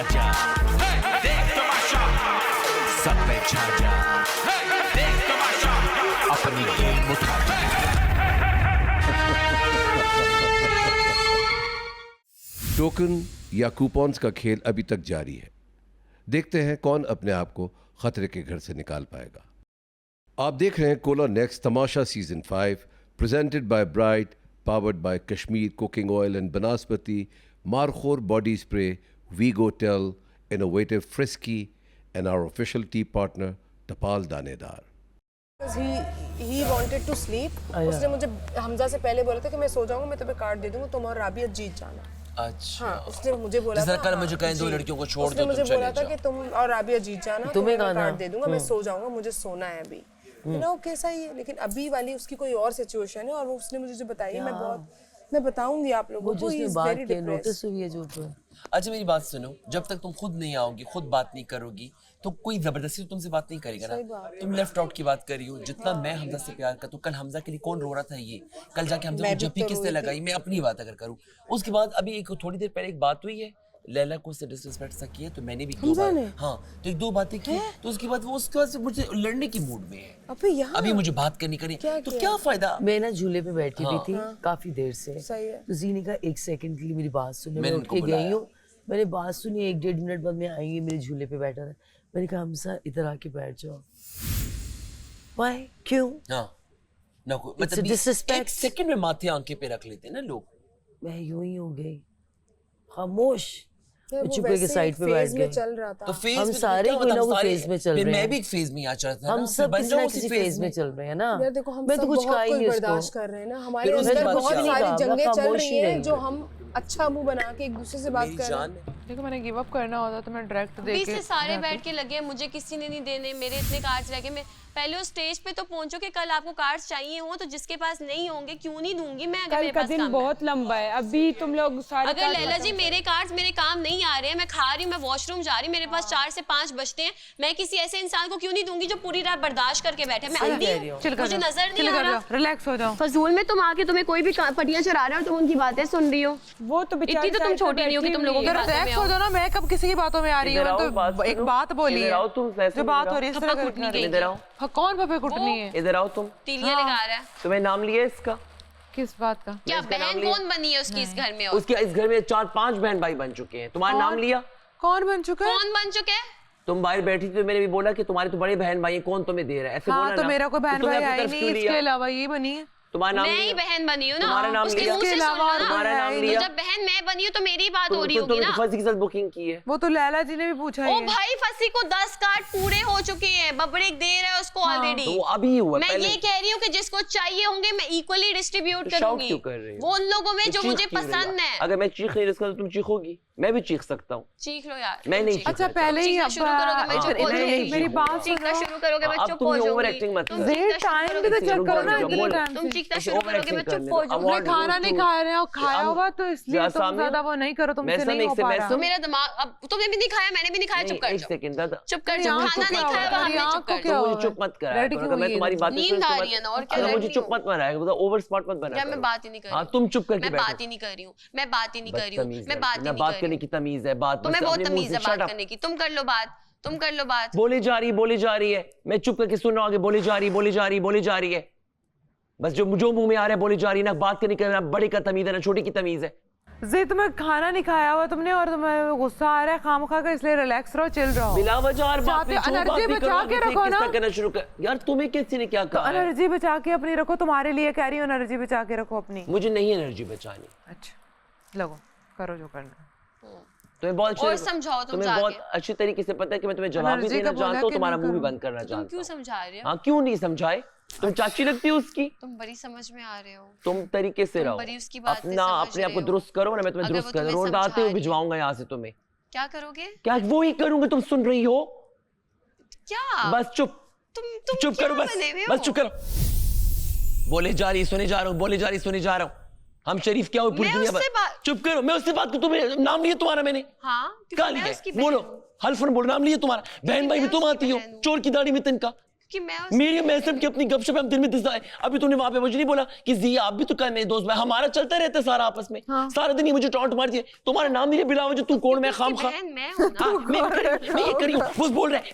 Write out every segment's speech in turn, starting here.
जा, देख तमाशा, सब पे छा जा, देख तमाशा, अपनी गेम उठा जा। टोकन या कूपन्स का खेल अभी तक जारी है। देखते हैं कौन अपने आप को खतरे के घर से निकाल पाएगा। आप देख रहे हैं Cola next Tamasha season 5 presented by Bright, powered by Kashmir cooking oil and बनास्पति, Markhor body spray, वीगो टेल, innovative Frisky and our official tea partner Tapal Danedar. He wanted to sleep. उसने मुझे हमजा से पहले बोला था कि मैं सो जाऊंगा, मैं तुम्हें कार्ड दे दूंगा, तुम और राबिया जीत जाना। अच्छा हाँ, उसने मुझे बोला था। कल मुझे कहें दो लड़कियों को छोड़ दो, उसने मुझे बोला था कि तुम और राबिया जीत जाना, तुम्हें कार्ड दे दूंगा, मैं सो जाऊंगा, मुझे सोना है अभी। ना कैसा ही है, लेकिन अभी वाली उसकी कोई और सिचुएशन है और वो उसने मुझे जो बताई मैं बताऊंगी आप लोगों को। जिसने बात की नोटिस हुई है जो। अच्छा मेरी बात सुनो, जब तक तुम खुद नहीं आओगी, खुद बात नहीं करोगी, तो कोई जबरदस्ती तुमसे बात नहीं करेगा ना। तुम लेफ्ट आउट की बात कर रही हो। जितना मैं हमजा से प्यार करता हूँ, कल हमजा के लिए कौन रो रहा था ये, कल जाके हमजा को जब भी किसने लगाई, मैं अपनी बात अगर करूँ। उसके बाद अभी एक थोड़ी देर पहले एक बात हुई है, लैला को उससे डिसरिस्पेक्ट सा किया, तो मैंने भी तो एक दो बातें की, तो उसके बाद वो उसके बाद से मुझे लड़ने की मूड में है। अभी मुझे बात करनी तो क्या फायदा। मैं ना झूले पे बैठी हुई थी काफी देर से, तो जीनी का एक सेकंड के लिए मेरी बात सुने, मैं उठ के गई हूँ, मैंने बात सुनी, 1-1.5 मिनट बाद मैं आएंगी, मेरे झूले पे बैठा था, मैंने कहा हमसा इधर आके बैठ जाओ। Why? क्यों? मतलब एक सेकंड में माथे आंखें पे रख लेते हैं ना लोग। मैं यूं ही हो गई, खामोश, चुप के साइड पे बैठ गए। चल रहा था तो फेज हम सारे कोई ना कोई फेज में चल रहे हैं। मैं भी एक फेज में आ चल रहा था। हम सब किसी ना किसी फेज में चल रहे हैं ना। यार देखो, हम मैं तो कुछ कहा ही नहीं बर्दाश्त कर रहे हैं ना, हमारे अंदर बहुत सारी जंगें चल रही हैं जो हम अच्छा मुंह बना के एक दूसरे से बात कर रहे हैं। देखो मैंने गिव अप करना होता तो मैं डायरेक्ट देके से सारे बैठ के लगे, मुझे किसी ने नहीं देने, मेरे इतने कार्ड्स रह गए। मैं पहले उस स्टेज पे तो पहुंचो कि कल आपको कार्ड्स चाहिए हो, तो जिसके पास नहीं होंगे क्यों नहीं दूंगी मैं। अगर मेरे पास दिन बहुत लंबा है, अभी तुम लोग सारे अगर लैला जी मेरे कार्ड्स मेरे काम नहीं आ रहे हैं, मैं खा रही हूँ, मैं वॉशरूम जा रही हूँ, मेरे पास 4 से 5 बजते हैं, मैं किसी ऐसे इंसान को क्यों नहीं दूंगी जो पूरी रात बर्दाश्त करके बैठे। मैं अंधी हूँ, मुझे नजर नहीं आ रहा। रिलैक्स हो जाओ। फजूल में तुम आके तुम्हें कोई भी पटियां चढ़ा रहे हो, तुम उनकी बातें सुन रही हो। वो तो इतनी तो तुम छोटी नहीं हो कि तुम लोगों की बातों में हो जाओ ना। मैं कब किसी की बातों में आ रही हूँ? तो एक बात बोली है जो बात हो रही है, कौन पप्पे कुटनी है? इधर आओ तुम। तीलियां लगा रहा है। तुम्हें नाम लिया इसका? किस बात का? क्या बहन कौन बनी है उसकी इस घर में? उसके इस घर में 4-5 बहन भाई बन चुके हैं। तुम्हारा नाम लिया? कौन बन चुका है? कौन बन चुके हैं? तुम बाहर बैठी थी तो मैंने भी बोला कि तुम्हारे तो बड़े बहन भाई हैं, कौन तुम्हें दे रहा है, ऐसे बोला ना। तो मेरा कोई बहन भाई है नहीं, इसके अलावा ये बनी है। तुम्हारा नाम मैं ही बहन बनी हूँ ना, तुम्हारा नाम उसके लिया? मुंह से सुन लो ना। तुम्हारा नाम लिया? तो जब बहन मैं बनी हूँ तो मेरी बात हो रही होगी ना। फंसी के साथ बुकिंग की है। वो तो लैला जी ने भी पूछा है। ओ भाई, फंसी को 10 कार्ड पूरे हो चुके हैं, बबरेक दे रहा है उसको ऑलरेडी। तो अभी हुआ। मैं ये कह रही हूँ कि जिसको चाहिए होंगे मैं इक्वली डिस्ट्रीब्यूट करूंगी, वो उन लोगों में जो मुझे पसंद है। अगर मैं चीख नहीं रहा तुम चीखोगी, मैं भी चीख सकता हूँ। चीख लो यार। मैं नहीं। अच्छा पहले ही शुरू करोगे मैं चुप हो जाऊंगी। मेरी बात चीखना शुरू करोगे मैं चुप हो ओवर एक्टिंग मत जाऊंगी। करो। टाइम भी तो चेक करो ना। तुम चीखना शुरू करोगे मैं चुप हो जाऊंगी। खाना नहीं खा रहे हो, खाया होगा तो इसलिए तुम ज्यादा वो नहीं करो, तुमसे नहीं हो पा रहा। तो मेरा दिमाग, अब तुमने भी नहीं खाया मैंने भी नहीं खाया, चुप कर जाओ। 1 सेकंड दादा, चुप कर जाओ। खाना नहीं खाया हमने, चुप कर जाओ। मुझे चुप मत कराया करो। मैं तुम्हारी बातें नींद आ रही है ना, और क्या? मुझे चुप मत बनाया करो, ओवर स्मार्ट मत बनाया करो। मैं बात ही नहीं कर रही। हां तुम चुप करके बैठो। मैं बात ही नहीं कर रही हूं, मैं बात ही नहीं कर रही हूं, मैं बात ही नहीं कर रही हूं। बात करने की तमीज है, बात तुम्हें बहुत तमीज है बात करने की। तुम कर लो बात, तुम कर लो बात। बोली जा रही है, मैं चुप करके सुन रहा हूं। आगे बोली जा रही है, बस जो मुंह में आ रहा है बोली जा रही है ना। बात करने का बड़े का तमीज है ना छोटी की तमीज है। जी तुम्हें खाना नहीं खाया हुआ तुमने और तुम्हें गुस्सा आ रहा है खामखा का, इसलिए रिलैक्स रहो, चिल रहो। बिला वजह एनर्जी बचा के रखो ना। करना शुरू कर यार। तुम्हें किसी ने क्या कहा? एनर्जी बचा के अपनी रखो, तुम्हारे लिए कह रही हूँ, एनर्जी बचा के रखो अपनी। मुझे नहीं एनर्जी बचानी। अच्छा लगो, करो जो करना। तुम्हें बहुत और समझाओ तुम तुम्हें बहुत अच्छी तरीके से पता है कि मैं तुम्हें जवाब भी देना चाहता हूँ, तुम्हारा मुंह भी बंद करना चाहता हूँ। क्यों समझा रहे हो? हाँ क्यों नहीं समझाए? तुम चाची लगती हो उसकी। तुम बड़ी समझ में आ रहे हो। तुम तरीके से रहो, अपना अपने आप को दुरुस्त करो ना। मैं तुम्हें दुरुस्त कर रोड आते हुए भिजवाऊंगा यहाँ से तुम्हें। क्या करोगे? क्या वो ही करूंगा? तुम सुन रही हो? क्या? बस चुप, तुम चुप करो, बस चुप करो। बोले जा रही सुने जा रहा हूँ, बोले जा रही सुने जा रहा हूँ। हम शरीफ क्या हो पूरी दुनिया पर। चुप करो, मैं उससे बात करूँ। तुम्हें नाम लिया तुम्हारा मैंने? हाँ कहा लिया? बोलो हल्फन बोलो, नाम लिया तुम्हारा। बहन भाई भी तुम आती हो, चोर की दाढ़ी में तिनका। कि मैं मैं सिर्फ की अपनी गपशप हम दिल में दिस है। अभी तूने वहां पे मुझे नहीं बोला कि जी आप भी तो कल मेरे दोस्त भाई, हमारा चलता रहता है सारा आपस में। सारा दिन ये मुझे टॉन्ट मारती है, तुम्हारा नाम नहीं बिला मुझे, तू कौन, मैं खाम खा, मैं हूं ना। मैं ये करी हूं, वो बोल रहा है,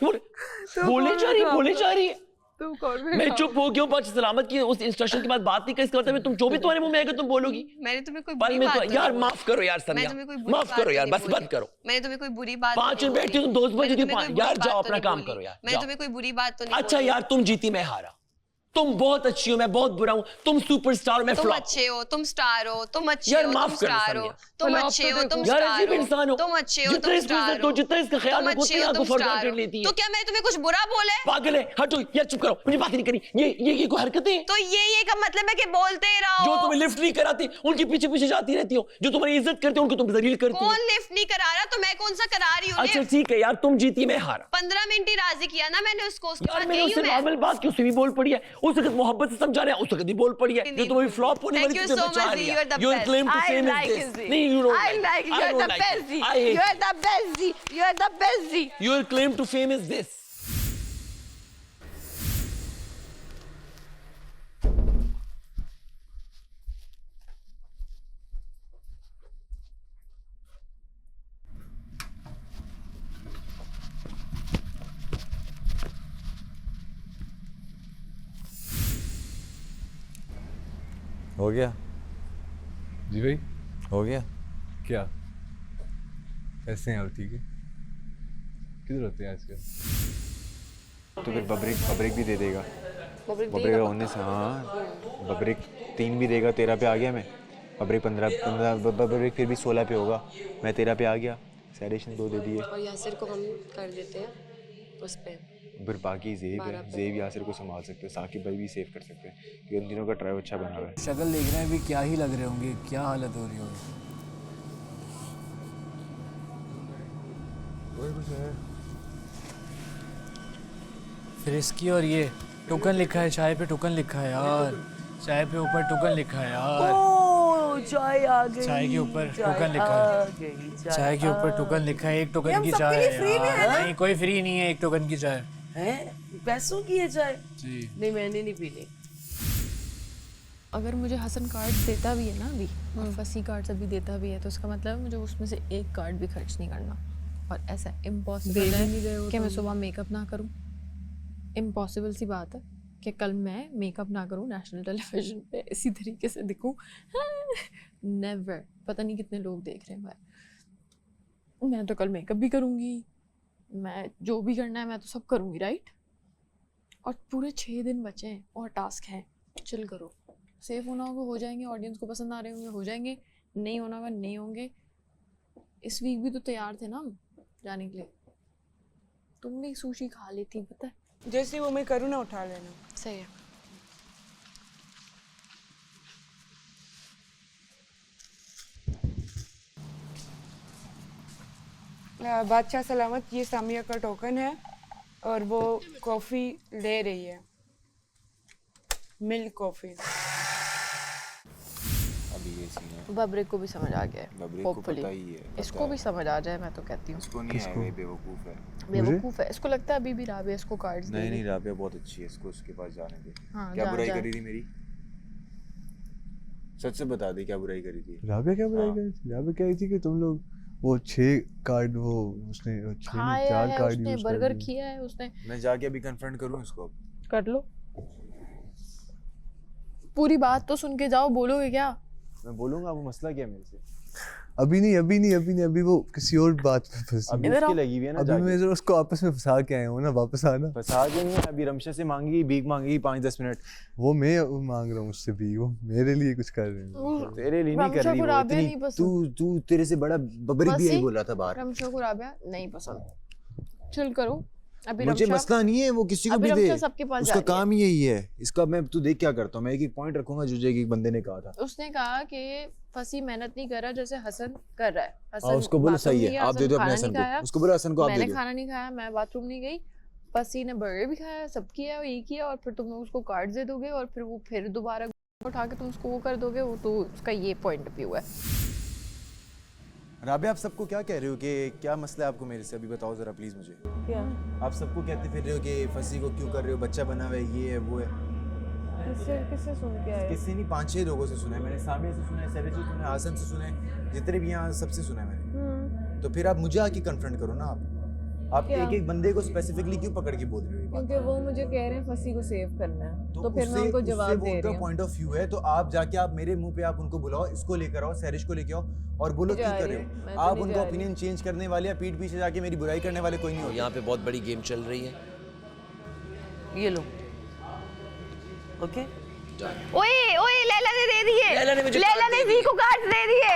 बोले जा रही है। मैं चुप हो गया हूँ, बात सलामत की उस इंस्ट्रक्शन के बाद बात नहीं कर, इसका मतलब तुम जो भी तुम्हारे मुंह में आएगा तुम बोलोगी। मैंने तुम्हें कोई बुरी बात तो यार माफ करो यार सनिया, माफ करो यार, बस बंद करो। मैंने तुम्हें कोई बुरी बात 5 मिनट बैठी तुम दोस्त बजे यार, जाओ अपना काम करो यार। मैंने तुम्हें कोई बुरी बात तो नहीं। अच्छा यार तुम जीती मैं हारा, तुम बहुत अच्छी हो मैं बहुत बुरा हूँ, तुम सुपरस्टार मैं फ्लॉप। तुम अच्छे हो, तुम स्टार हो, तुम अच्छे यार हो, माफ तुम करो स्टार हो, तुम अच्छे हो, तुम यार स्टार अजीब इंसान हो, तुम अच्छे हो, जितना तुम इसका स्टार तो हो, जितना इसका ख्याल तुम रखो अच्छे हो, उतना तुम को फॉरगेट स्टार कर हो। लेती है। तो क्या मैंने तुम्हें कुछ बुरा बोला है? पागल है, हटो यार, चुप करो, मुझे बात नहीं करी। ये कोई हरकतें? तो ये का मतलब है कि बोलते रहो। जो तुम्हें लिफ्ट नहीं कराती उनके पीछे पीछे जाती रहती हो, जो तुम्हारी इज्जत करते हो उनको तुम जलील करती हो। कौन लिफ्ट नहीं करा रहा तो मैं कौन सा करा रही हूँ? अच्छा ठीक है यार, तुम जीती मैं हारा। 15 मिनट ही राजी किया ना मैंने उसको, उसके यार बाद मैंने गई उससे हूँ मैं। नॉर्मल बात की, उससे भी बोल पड़ी है, उस वक्त मोहब्बत से समझा रहा है, उस वक्त भी बोल पड़ी है, जो तुम्हारी फ्लॉप होने वाली Thank you चीजें so बचा much, लिया। you are the Your best. claim to I fame like is this. it. नहीं, you don't I like like it. it. I You're don't the like best. it. I hate You're the best. You're the best. it. Your claim to fame is this. हो गया जी भाई, हो गया। क्या ऐसे हैं? और ठीक है, किधर होते हैं आजकल? तो फिर बब्रेक भी दे देगा, बब्रेक होने से, हाँ बब्रेक 3 भी देगा। 13 पे आ गया मैं, बब्रेक 15 बब्रेक फिर भी 16 पे होगा, मैं 13 पे आ गया, सैडेशन 2 दे दिए। और यासिर को हम कर देते हैं उस पे। फिर बाकी ज़ेब है, ज़ेब यासिर को संभाल सकते हैं, साकिब भाई भी सेव कर सकते हैं, क्योंकि उन तीनों का ड्राइव अच्छा बना हुआ है। शक्ल देख रहे हैं अभी, क्या ही लग रहे होंगे, क्या हालत हो रही होगी। फिर इसकी और ये टोकन लिखा है, चाय पे टोकन लिखा है यार, चाय पे ऊपर टोकन लिखा है यार। चाय आ गई, चाय के ऊपर टोकन लिखा है, चाय के ऊपर टोकन लिखा है, 1 टोकन की चाय है। नहीं कोई फ्री नहीं है 1 टोकन की चाय है, पैसों की है चाय जी। नहीं मैंने नहीं पीनी। अगर मुझे हसन कार्ड देता भी है ना अभी, और फसी कार्ड अभी देता भी है, तो उसका मतलब मुझे उसमें से 1 कार्ड भी खर्च नहीं करना। और ऐसा इम्पॉसिबल है कि मैं सुबह मेकअप ना करूं, इम्पॉसिबल सी बात है कि कल मैं मेकअप ना करूं, नेशनल टेलीविजन पे इसी तरीके से दिखूं। नेवर, पता नहीं कितने लोग देख रहे हैं भाई। मैं तो कल मेकअप भी करूंगी, मैं जो भी करना है मैं तो सब करूंगी, राइट। और पूरे 6 दिन बचे हैं और टास्क हैं, चिल करो। सेफ होना होगा हो जाएंगे, ऑडियंस को पसंद आ रहे होंगे हो जाएंगे, नहीं होना होगा नहीं होंगे। इस वीक भी तो तैयार थे ना हम जाने के लिए, तुम भी सुशी खा लेती पता है। जैसे वो मैं करूँ ना उठा लेना। सही है। बादशाह सलामत, ये सामिया का टोकन है और वो कॉफ़ी ले रही है, मिल्क कॉफ़ी। अभी ये सीन है, बब्रिक को भी समझ आ गया है, बब्रेक को होपफुली पता ही है, इसको भी समझ आ जाए, मैं तो कहती हूँ। इसको नहीं आएगा, बेवकूफ़ है। बेवकूफ़ है, इसको लगता है अभी भी राबिया इसको कार्ड्स देगी। नहीं राबिया बहुत अच्छी है, इसको उसके पास जाने दे। हाँ, क्या बुराई करी थी मेरी? सच से बता दे, क्या बुराई करी थी? राबिया क्या बुराई करी थी? राबिया कह रही थी कि तुम लोग वो 6 कार्ड, वो उसने 4 कार्ड उसने यूज बर्गर किया है उसने। मैं जाके अभी कन्फ्रंट करूं इसको? कर लो, पूरी बात तो सुन के जाओ, बोलोगे क्या? मैं बोलूंगा। वो मसला क्या है मेरे से? अभी नहीं, अभी वो किसी और बात पे फंसी। अभी उसकी लगी हुई है ना, अभी मैं जरा उसको आपस में फंसा के आया हूँ ना, वापस आना। फंसा के नहीं है, अभी रमशा से मांगी, भीख मांगी 5-10 मिनट। वो मैं मांग रहा हूँ उससे भी, वो मेरे लिए कुछ कर रहे हैं। तेरे लिए नहीं कर रही वो इतनी, तू तेरे से बड़ा बबरी भी यही बोल रहा था बाहर। रमशा को राबिया नहीं पसंद, चिल करो। अभी मुझे मसला नहीं है, वो किसी को भी दे, उसका काम ही यही है। इसका मैं तू देख क्या करता हूँ, मैं एक पॉइंट रखूंगा जो एक बंदे ने कहा था। उसने कहा कि फसी मेहनत नहीं कर रहा जैसे हसन कर रहा है। हसन उसको बोलो सही है, आप दे दो अपने हसन को। उसको बोलो हसन को आप दे दो। मैंने खाना नहीं खाया, मैं बाथरूम नहीं गई, फसी ने बर्गर भी खाया, सब किया और ये किया, और फिर तुम उसको कार्ड दे दोगे और फिर वो फिर दोबारा उठा के तुम उसको वो कर दोगे। वो तो उसका ये पॉइंट ऑफ व्यू है। राबिया, आप सबको क्या कह रहे हो कि क्या मसला है आपको मेरे से? अभी बताओ जरा प्लीज मुझे। क्या आप सबको कहते फिर रहे हो कि फंसी को क्यों कर रहे हो, बच्चा बना हुआ है, ये है वो है। किससे सुन के आए? किससे नहीं, 5-6 लोगों से सुना है मैंने। साबिया से सुना है, सैरिश से सुना है, हासन से सुना है, जितने भी यहाँ सबसे सुना है मैंने। तो फिर आप मुझे आके कन्फ्रंट करो ना। आप एक एक बंदे को स्पेसिफिकली क्यों पकड़ के बोल रहे हो? क्योंकि वो मुझे कह रहे हैं फंसी को सेव करना है, तो फिर मैं उनको जवाब दे रही हूं। पॉइंट ऑफ व्यू है, तो आप जाके आप मेरे मुंह पे आप उनको बुलाओ, इसको लेकर आओ, सैरिश को लेके आओ और बोलो क्यों कर रहे हो। आप उनको ओपिनियन चेंज करने वाले या पीठ पीछे जाके मेरी बुराई करने वाले कोई नहीं हो। यहाँ पे बहुत बड़ी गेम चल रही है। ये लो। ओके। ओए ओए, लैला ने दे दिए। लैला ने जी को कार्ड दे दिए।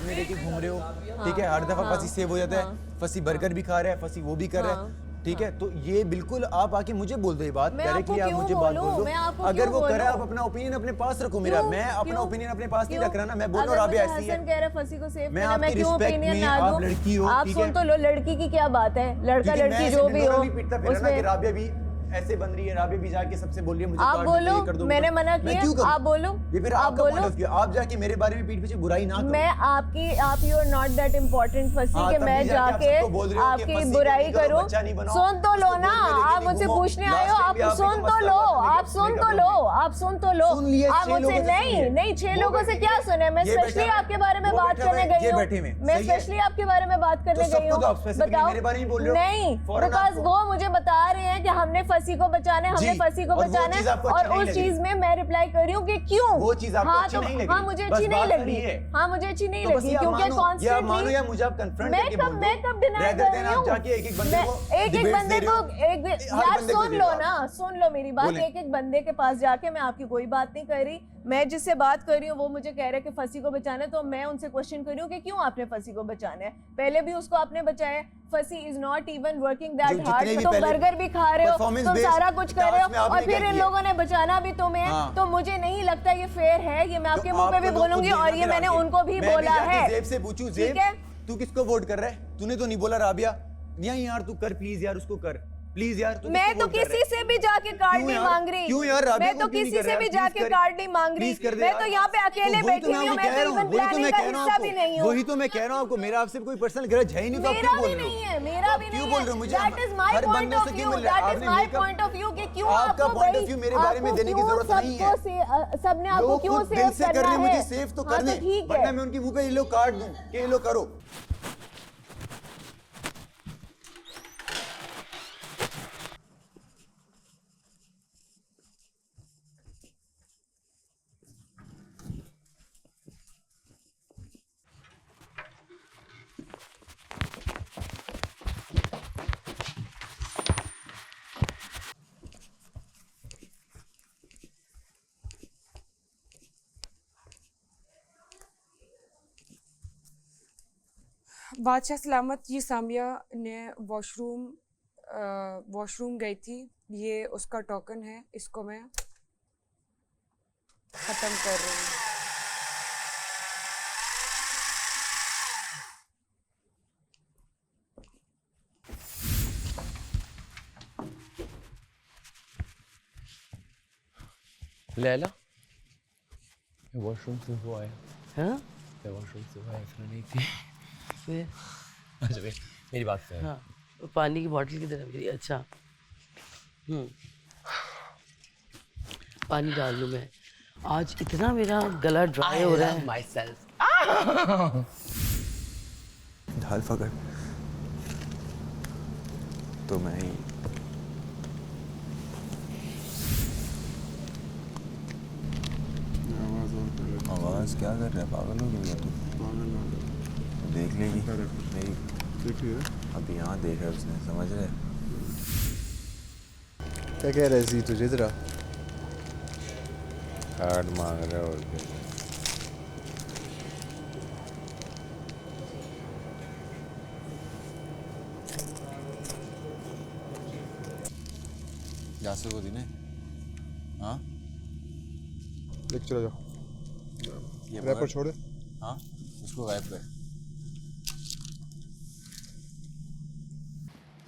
में लेके घूम रहे हो, ठीक है। हर दफा फंसी सेव हो जाता है, फंसी बर्गर भी खा रहा है, फंसी वो भी कर रहा है, ठीक है। तो ये बिल्कुल आप आके मुझे बोल दो ये बात डायरेक्टली, आप मुझे बात बोल दो। अगर वो करे आप अपना ओपिनियन अपने पास रखो। मेरा मैं अपना ओपिनियन अपने पास नहीं रख रहा ना। मैं बोल रहा हूं राबिया ऐसी है, कह रहा है फंसी को सेव मैं करना, मैं आपकी क्यों रिस्पेक्ट ओपिनियन में, ना आप दूं? लड़की हो, आप सुन तो लो, लड़की की क्या बात है, लड़का लड़की जो भी हो उसमें राबिया भी ऐसे बन रही है, राबिया भी जाके सबसे बोल रही है मुझे आप कार्ड बोलो, कर दो। मैंने मना किया, आप बोलो। ये फिर आपका पॉइंट ऑफ व्यू, आप जाके मेरे बारे में पीठ पीछे बुराई ना करो। मैं आप you are not that important फंसी के मैं जाके आपकी बुराई करूं। सुन तो लो ना, आप मुझसे पूछने आए हो, आप सुन तो लो, आप सुन तो लो, आप सुन तो लो। आप मुझसे नहीं 6 लोगों से क्या सुने? मैं स्पेशली आपके बारे में बात करने गई हूँ, मैं स्पेशली आपके बारे में बात करने गई हूँ। बताओ नहीं, बिकॉज वो मुझे बता रहे हैं कि हमने फंसी को बचाना है, हमने फंसी को बचाना है, और उस चीज में मैं रिप्लाई कर रही हूँ कि क्यों वो चीज आपको अच्छी नहीं लगी। हाँ मुझे अच्छी नहीं लगी, हाँ मुझे अच्छी नहीं लगी, क्योंकि कॉन्स्टेंटली मैं कब डिनाई कर रही हूँ? एक एक बंदे को यार सुन लो ना, सुन लो मेरी बात। एक एक बंदे के पास जाके मैं आपकी कोई बात नहीं कर रही। मैं जिससे बात कर रही हूँ वो मुझे कह रहा है कि फंसी को बचाना है, तो मैं उनसे क्वेश्चन कर रही हूँ कि क्यों आपने फंसी को बचाना है? पहले भी उसको आपने बचाया। फंसी is not even working that hard. तुम बर्गर भी खा रहे हो, तुम सारा कुछ कर रहे हो, और फिर इन लोगों ने बचाना भी तुम्हें। तो मुझे नहीं लगता ये फेयर है, ये मैं आपके मुंह पे भी बोलूंगी और ये मैंने उनको भी बोला है। ज़ेब से पूछूं, ज़ेब तू किसको वोट कर रहा है? तूने तो नहीं बोला राबिया। यार तू कर प्लीज यार, उसको कर प्लीज यार। मैं तो किसी से भी जाके कार्ड नहीं मांग रही। क्यों यार राबिया? मैं तो किसी से भी जाके कार्ड नहीं मांग रही। मैं तो यहाँ पे अकेले बैठी हुई हूँ, मैं तो इवन प्लानिंग का हिस्सा भी नहीं हूँ। वही तो मैं कह रहा हूँ आपको, मेरा आपसे कोई पर्सनल ग्रज है ही नहीं, तो आप क्यों बोल रहे हो? मेरा भी नहीं है, मुझे? That is my point of view, that is my point of view कि क्यों आपका पॉइंट ऑफ व्यू मेरे बारे में देने की जरूरत नहीं है। सबने आपको क्यों सेव करना है? मुझे सेव तो करने, वरना मैं उनके मुंह पे ये लो कार्ड दूं कि ये लो करो। बादशाह सलामत, ये सामिया ने वॉशरूम गई थी, ये उसका टोकन है, इसको मैं खत्म कर रही हूँ। लैला वॉशरूम से वो आया। हाँ वॉशरूम से वो आया, नहीं थी। फिर अच्छा मेरी बात सुन। हाँ, पानी की बोतल की तरह मेरी। अच्छा पानी डाल लूँ मैं? आज इतना मेरा गला ड्राई हो रहा है। myself। ढाल फकर तो मैं ही आवाज क्या कर रहा है? पागल हो गया तू? देख लेगी मेरी, अब यहाँ देखा उसने, समझ रहे? क्या कह रहे जी तुझे? जरा कार्ड मांग रहा है और क्या? जासू को दी ने? हाँ देख चला जाओ, रैपर छोड़े। हाँ उसको गायब कर।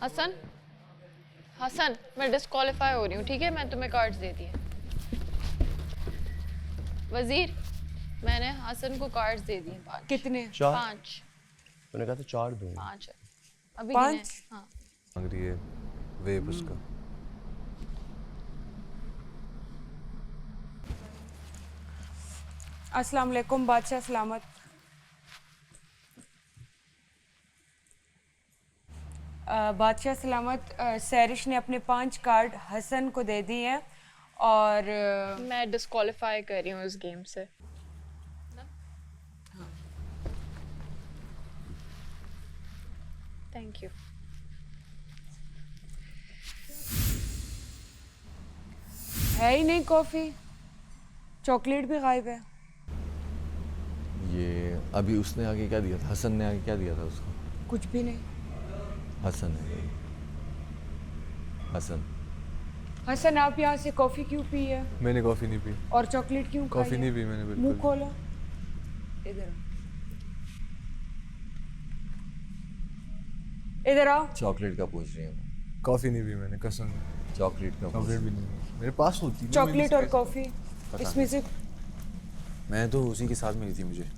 हसन मैं डिस्क्वालीफाई हो रही हूँ, ठीक है? मैं तुम्हें कार्ड्स दे दिए। वजीर मैंने हसन को कार्ड्स दे दिए 5। कितने? 5। मैंने कहा था 4 दूंगा। 5 है अभी 5? हाँ। मांग रही है वेब उसका। अस्सलाम वालेकुम बादशाह सलामत। बादशाह सलामत, सैरिश ने अपने 5 कार्ड हसन को दे दिए हैं और मैं डिस्क्वालीफाई कर रही हूँ इस गेम से। Thank you. है ही नहीं कॉफी, चॉकलेट भी गायब है। ये अभी उसने आगे क्या दिया था, हसन ने आगे क्या दिया था उसको? कुछ भी नहीं। हसन है, हसन। हसन आप यहाँ से कॉफी क्यों पी है? मैंने कॉफी नहीं पी। और चॉकलेट क्यों खाई? कॉफी नहीं पी मैंने बिल्कुल। मुंह खोलो इधर, इधर आओ। चॉकलेट का पूछ रही है। कॉफी नहीं पी मैंने कसम। चॉकलेट का? चॉकलेट भी नहीं मेरे पास होती। चॉकलेट और कॉफी इसमें से मैं तो उसी के साथ मिली थी मुझे।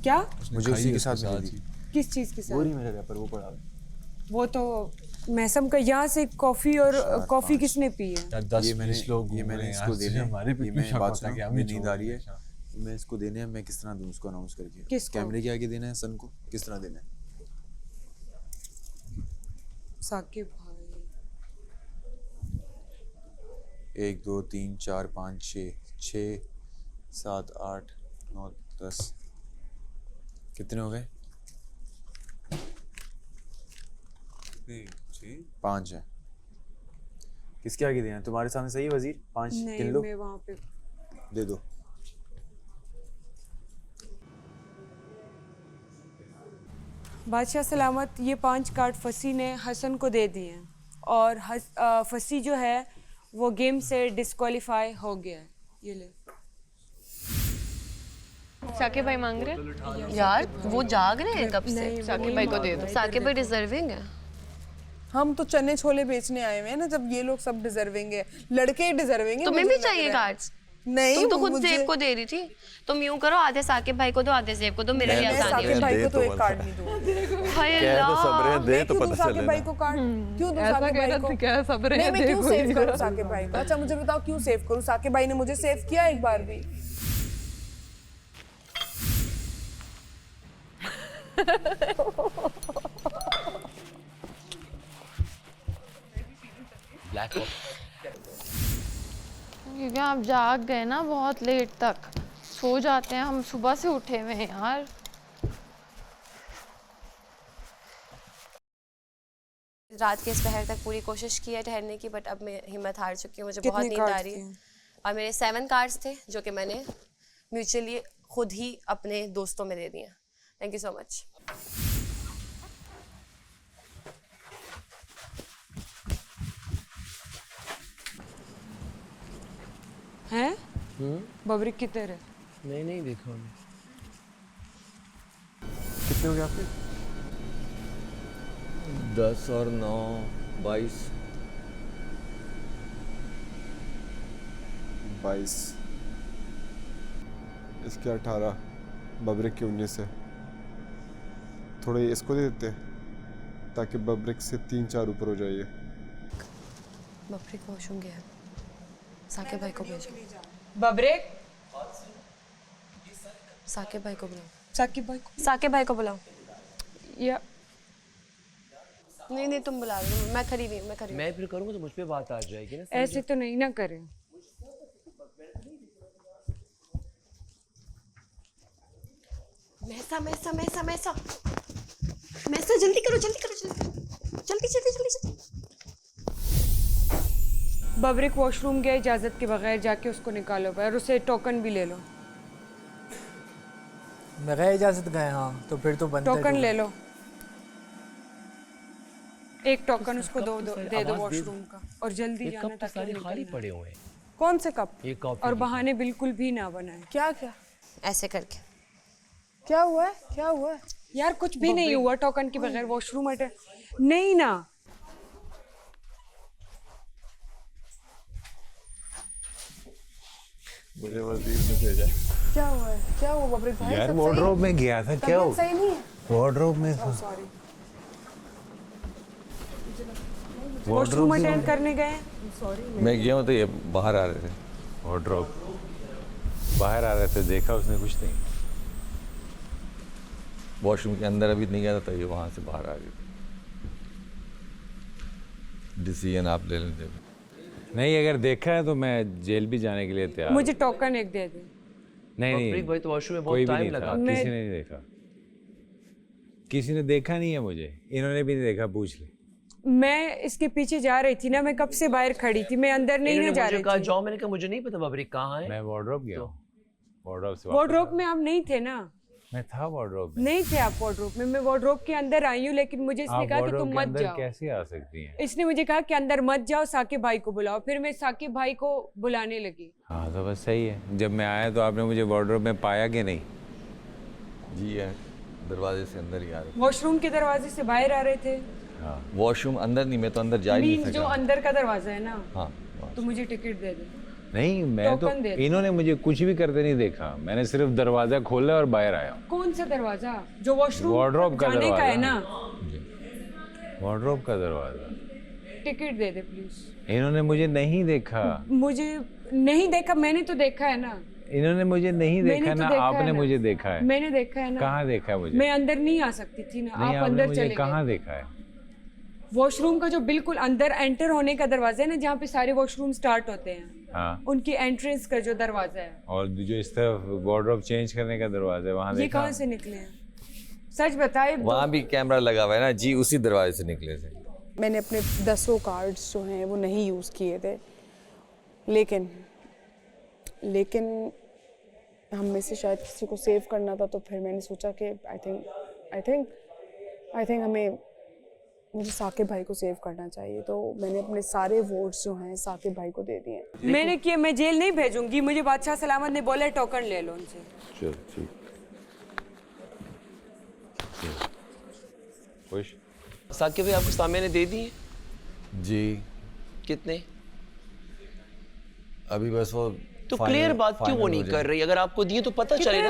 क्या? मुझे उसी के साथ मिली थी। किस चीज के साथ? वो नहीं मेरा रैपर, वो पड़ा। वो तो मैसम का। यहाँ से कॉफी और कॉफी किसने पी है? ये मैंने इसको देने, ये मैं बात सुनो, मुझे नींद आ रही है, मैं इसको देने हैं, मैं किस तरह दूं उसको अनाउंस करके? किसको? कैमरे के आगे देना है सन को, किस तरह देना है? साकिब भाई। 1 2 3 4 5 6 7 8 9 10 कितने हो गए? 5 है। किसके आगे देना? तुम्हारे सामने सही है वजीर? 5 गिन लो। मैं वहाँ पे दे दो। बादशाह सलामत, ये 5 कार्ड फसी ने हसन को दे दिए हैं और फसी जो है वो गेम से डिस्क्वालीफाई हो गया है। ये ले। साकिब भाई मांग रहे यार वो जाग रहे हैं कब से। साकिब भाई को दे दो। साकिब भाई डिजर्विंग है। हम तो चने छोले बेचने आए हुए हैं ना, जब ये लोग सब डिजर्विंग है, लड़के ही डिजर्विंग है। तुम्हें भी चाहिए कार्ड्स? नहीं, तुम तो खुद जेब को दे रही थी। तुम यूं करो, आधे साकिब भाई को दो, आधे जेब को दो, मेरे लिए आसानी साकिब भाई को तो एक कार्ड नहीं दूंगी। हाय अल्लाह, दे तो पता चले। साकिब भाई को कार्ड क्यों दूं? साकिब भाई को क्या सब्र है? मैं क्यों सेव करूं साकिब भाई को? अच्छा मुझे बताओ क्यों सेव करूं? साकिब भाई ने मुझे सेव किया एक बार भी? क्योंकि आप जाग गए ना बहुत लेट तक, सो जाते हैं हम, सुबह से उठे हुए हैं यार। रात के इस पहर तक पूरी कोशिश की है ठहरने की, बट अब मैं हिम्मत हार चुकी हूँ। मुझे बहुत नींद आ रही है। और मेरे 7 कार्ड्स थे जो कि मैंने म्यूचुअली खुद ही अपने दोस्तों में दे दिए। Thank you so much. हैं? बबरिक कितने रहे? नहीं देखा हमने। कितने हो गए आपके? 10 और 9 22 22 इसके 18 बबरिक के 19 है। थोड़े इसको दे देते ताकि बबरिक से 3-4 ऊपर हो जाइए। बबरिक वॉशरूम गया, साकिब भाई को भेजो। बबरिक, साकिब भाई को बुलाओ। साकिब भाई को बुलाओ। या नहीं तुम बुला लो, मैं खड़ी हुई हूँ। मैं फिर करूँगा तो मुझ पे बात आ जाएगी ना। ऐसे तो नहीं ना करें। मैसा जल्दी करो जल्दी। बबरिक वॉशरूम गया इजाजत के बगैर, जाके उसको निकालो और उसे टोकन भी ले लो। बगैर इजाजत गए? हाँ तो फिर तो बनता है। टोकन ले लो, एक टोकन उसको दे दो वॉशरूम का, और जल्दी जाना ताकि सारे खाली पड़े हुए हैं। कौन से कप? एक कप। और बहाने बिल्कुल भी ना बनाए। क्या ऐसे करके क्या हुआ है? यार कुछ भी नहीं हुआ, टोकन के बगैर वॉशरूम अटैच नहीं ना। मुझे वजीर में भेजा। क्या हुआ है? क्या हुआ बबरीक भाई? यार वार्डरोब में गया था, क्या हो? सही नहीं है। वार्डरोब में सॉरी। वॉशरूम अटेंड करने गए? सॉरी। मैं गया हूँ तो ये बाहर आ रहे थे, वार्डरोब बाहर आ रहे थे, देखा उसने कुछ नहीं। वॉशरूम के अंदर अभी नहीं गया था तो ये वहाँ से बाहर आ गई। डिसीजन आप ले लेंगे। नहीं, अगर देखा है तो मैं जेल भी जाने के लिए तैयार। मुझे टोकन एक दे दे। नहीं भाई तो वॉशरूम में कोई बहुत भी टाइम नहीं लगा। था, किसी ने नहीं देखा, किसी ने देखा नहीं है मुझे, इन्होंने भी नहीं देखा, पूछ ले। मैं इसके पीछे जा रही थी ना, मैं कब से बाहर खड़ी थी, मैं अंदर नहीं ना जा रही थी। जाओ, मैंने कहा मुझे नहीं पता बबरीक कहाँ है। मैं वार्डरोब गया हूँ, वार्डरोब से वार्डरोब में आप नहीं थे ना? मैं था वार्डरोब में। नहीं थे आप वार्डरोब में, मैं वार्डरोब के अंदर आई हूँ, लेकिन मुझे इसने कहा कि तुम मत जाओ। कैसे आ सकती हैं? इसने मुझे कहा कि अंदर मत जाओ, साकिब भाई को बुलाओ, फिर मैं साकिब भाई को बुलाने लगी। हाँ तो बस सही है। जब मैं आया तो आपने मुझे वार्डरोब में पाया कि नहीं? जी है, दरवाजे से अंदर ही आ रहे। वॉशरूम के दरवाजे से बाहर आ रहे थे? हाँ, वॉशरूम अंदर नहीं, मैं तो अंदर जा ही नहीं सका। जो अंदर का दरवाजा है ना? हाँ, तो मुझे टिकट दे दे। नहीं, मैं तो इन्होंने मुझे कुछ भी करते नहीं देखा, मैंने सिर्फ दरवाजा खोला और बाहर आया। कौन सा दरवाजा? जो वॉशरूम वार्डरोब का जाने का है ना? वार्डरोब का दरवाजा। Ticket they they please. इन्होंने मुझे नहीं देखा। मुझे नहीं देखा, मैंने तो देखा है ना। इन्होंने मुझे नहीं देखा ना, आपने मुझे देखा है। मैंने देखा है ना। कहाँ देखा है मुझे? मैं अंदर नहीं आ सकती थी ना, आप अंदर चले गए। कहाँ देखा है? वॉशरूम का जो बिल्कुल अंदर एंटर होने का दरवाजा है ना, जहाँ पे सारे वॉशरूम स्टार्ट होते हैं, हाँ, उनकी एंट्रेंस का जो दरवाजा है, और जो इस तरफ वार्डरोब चेंज करने का दरवाजा है, वहाँ ये कहाँ से निकले हैं? सच बताए। वहाँ भी कैमरा लगा हुआ है ना जी, उसी दरवाजे से निकले थे। मैंने अपने 10 कार्ड्स जो हैं वो नहीं यूज़ किए थे, लेकिन हम में से शायद किसी को सेव करना था, तो फिर मैंने सोचा कि आई थिंक मुझे साकिब भाई को सेव करना चाहिए, तो मैंने अपने सारे वोट्स जो हैं साकिब भाई को दे दिए। मैंने किया, मैं जेल नहीं भेजूंगी, मुझे बादशाह सलामत ने बोला टोकन ले लो उनसे। चल ठीक। खुश? साकिब भाई आपको सामिया ने दे दिए? जी। कितने? अभी बस वो तो क्लियर बात क्यों वो नहीं कर रही? अगर आपको दिए तो पता चले ना।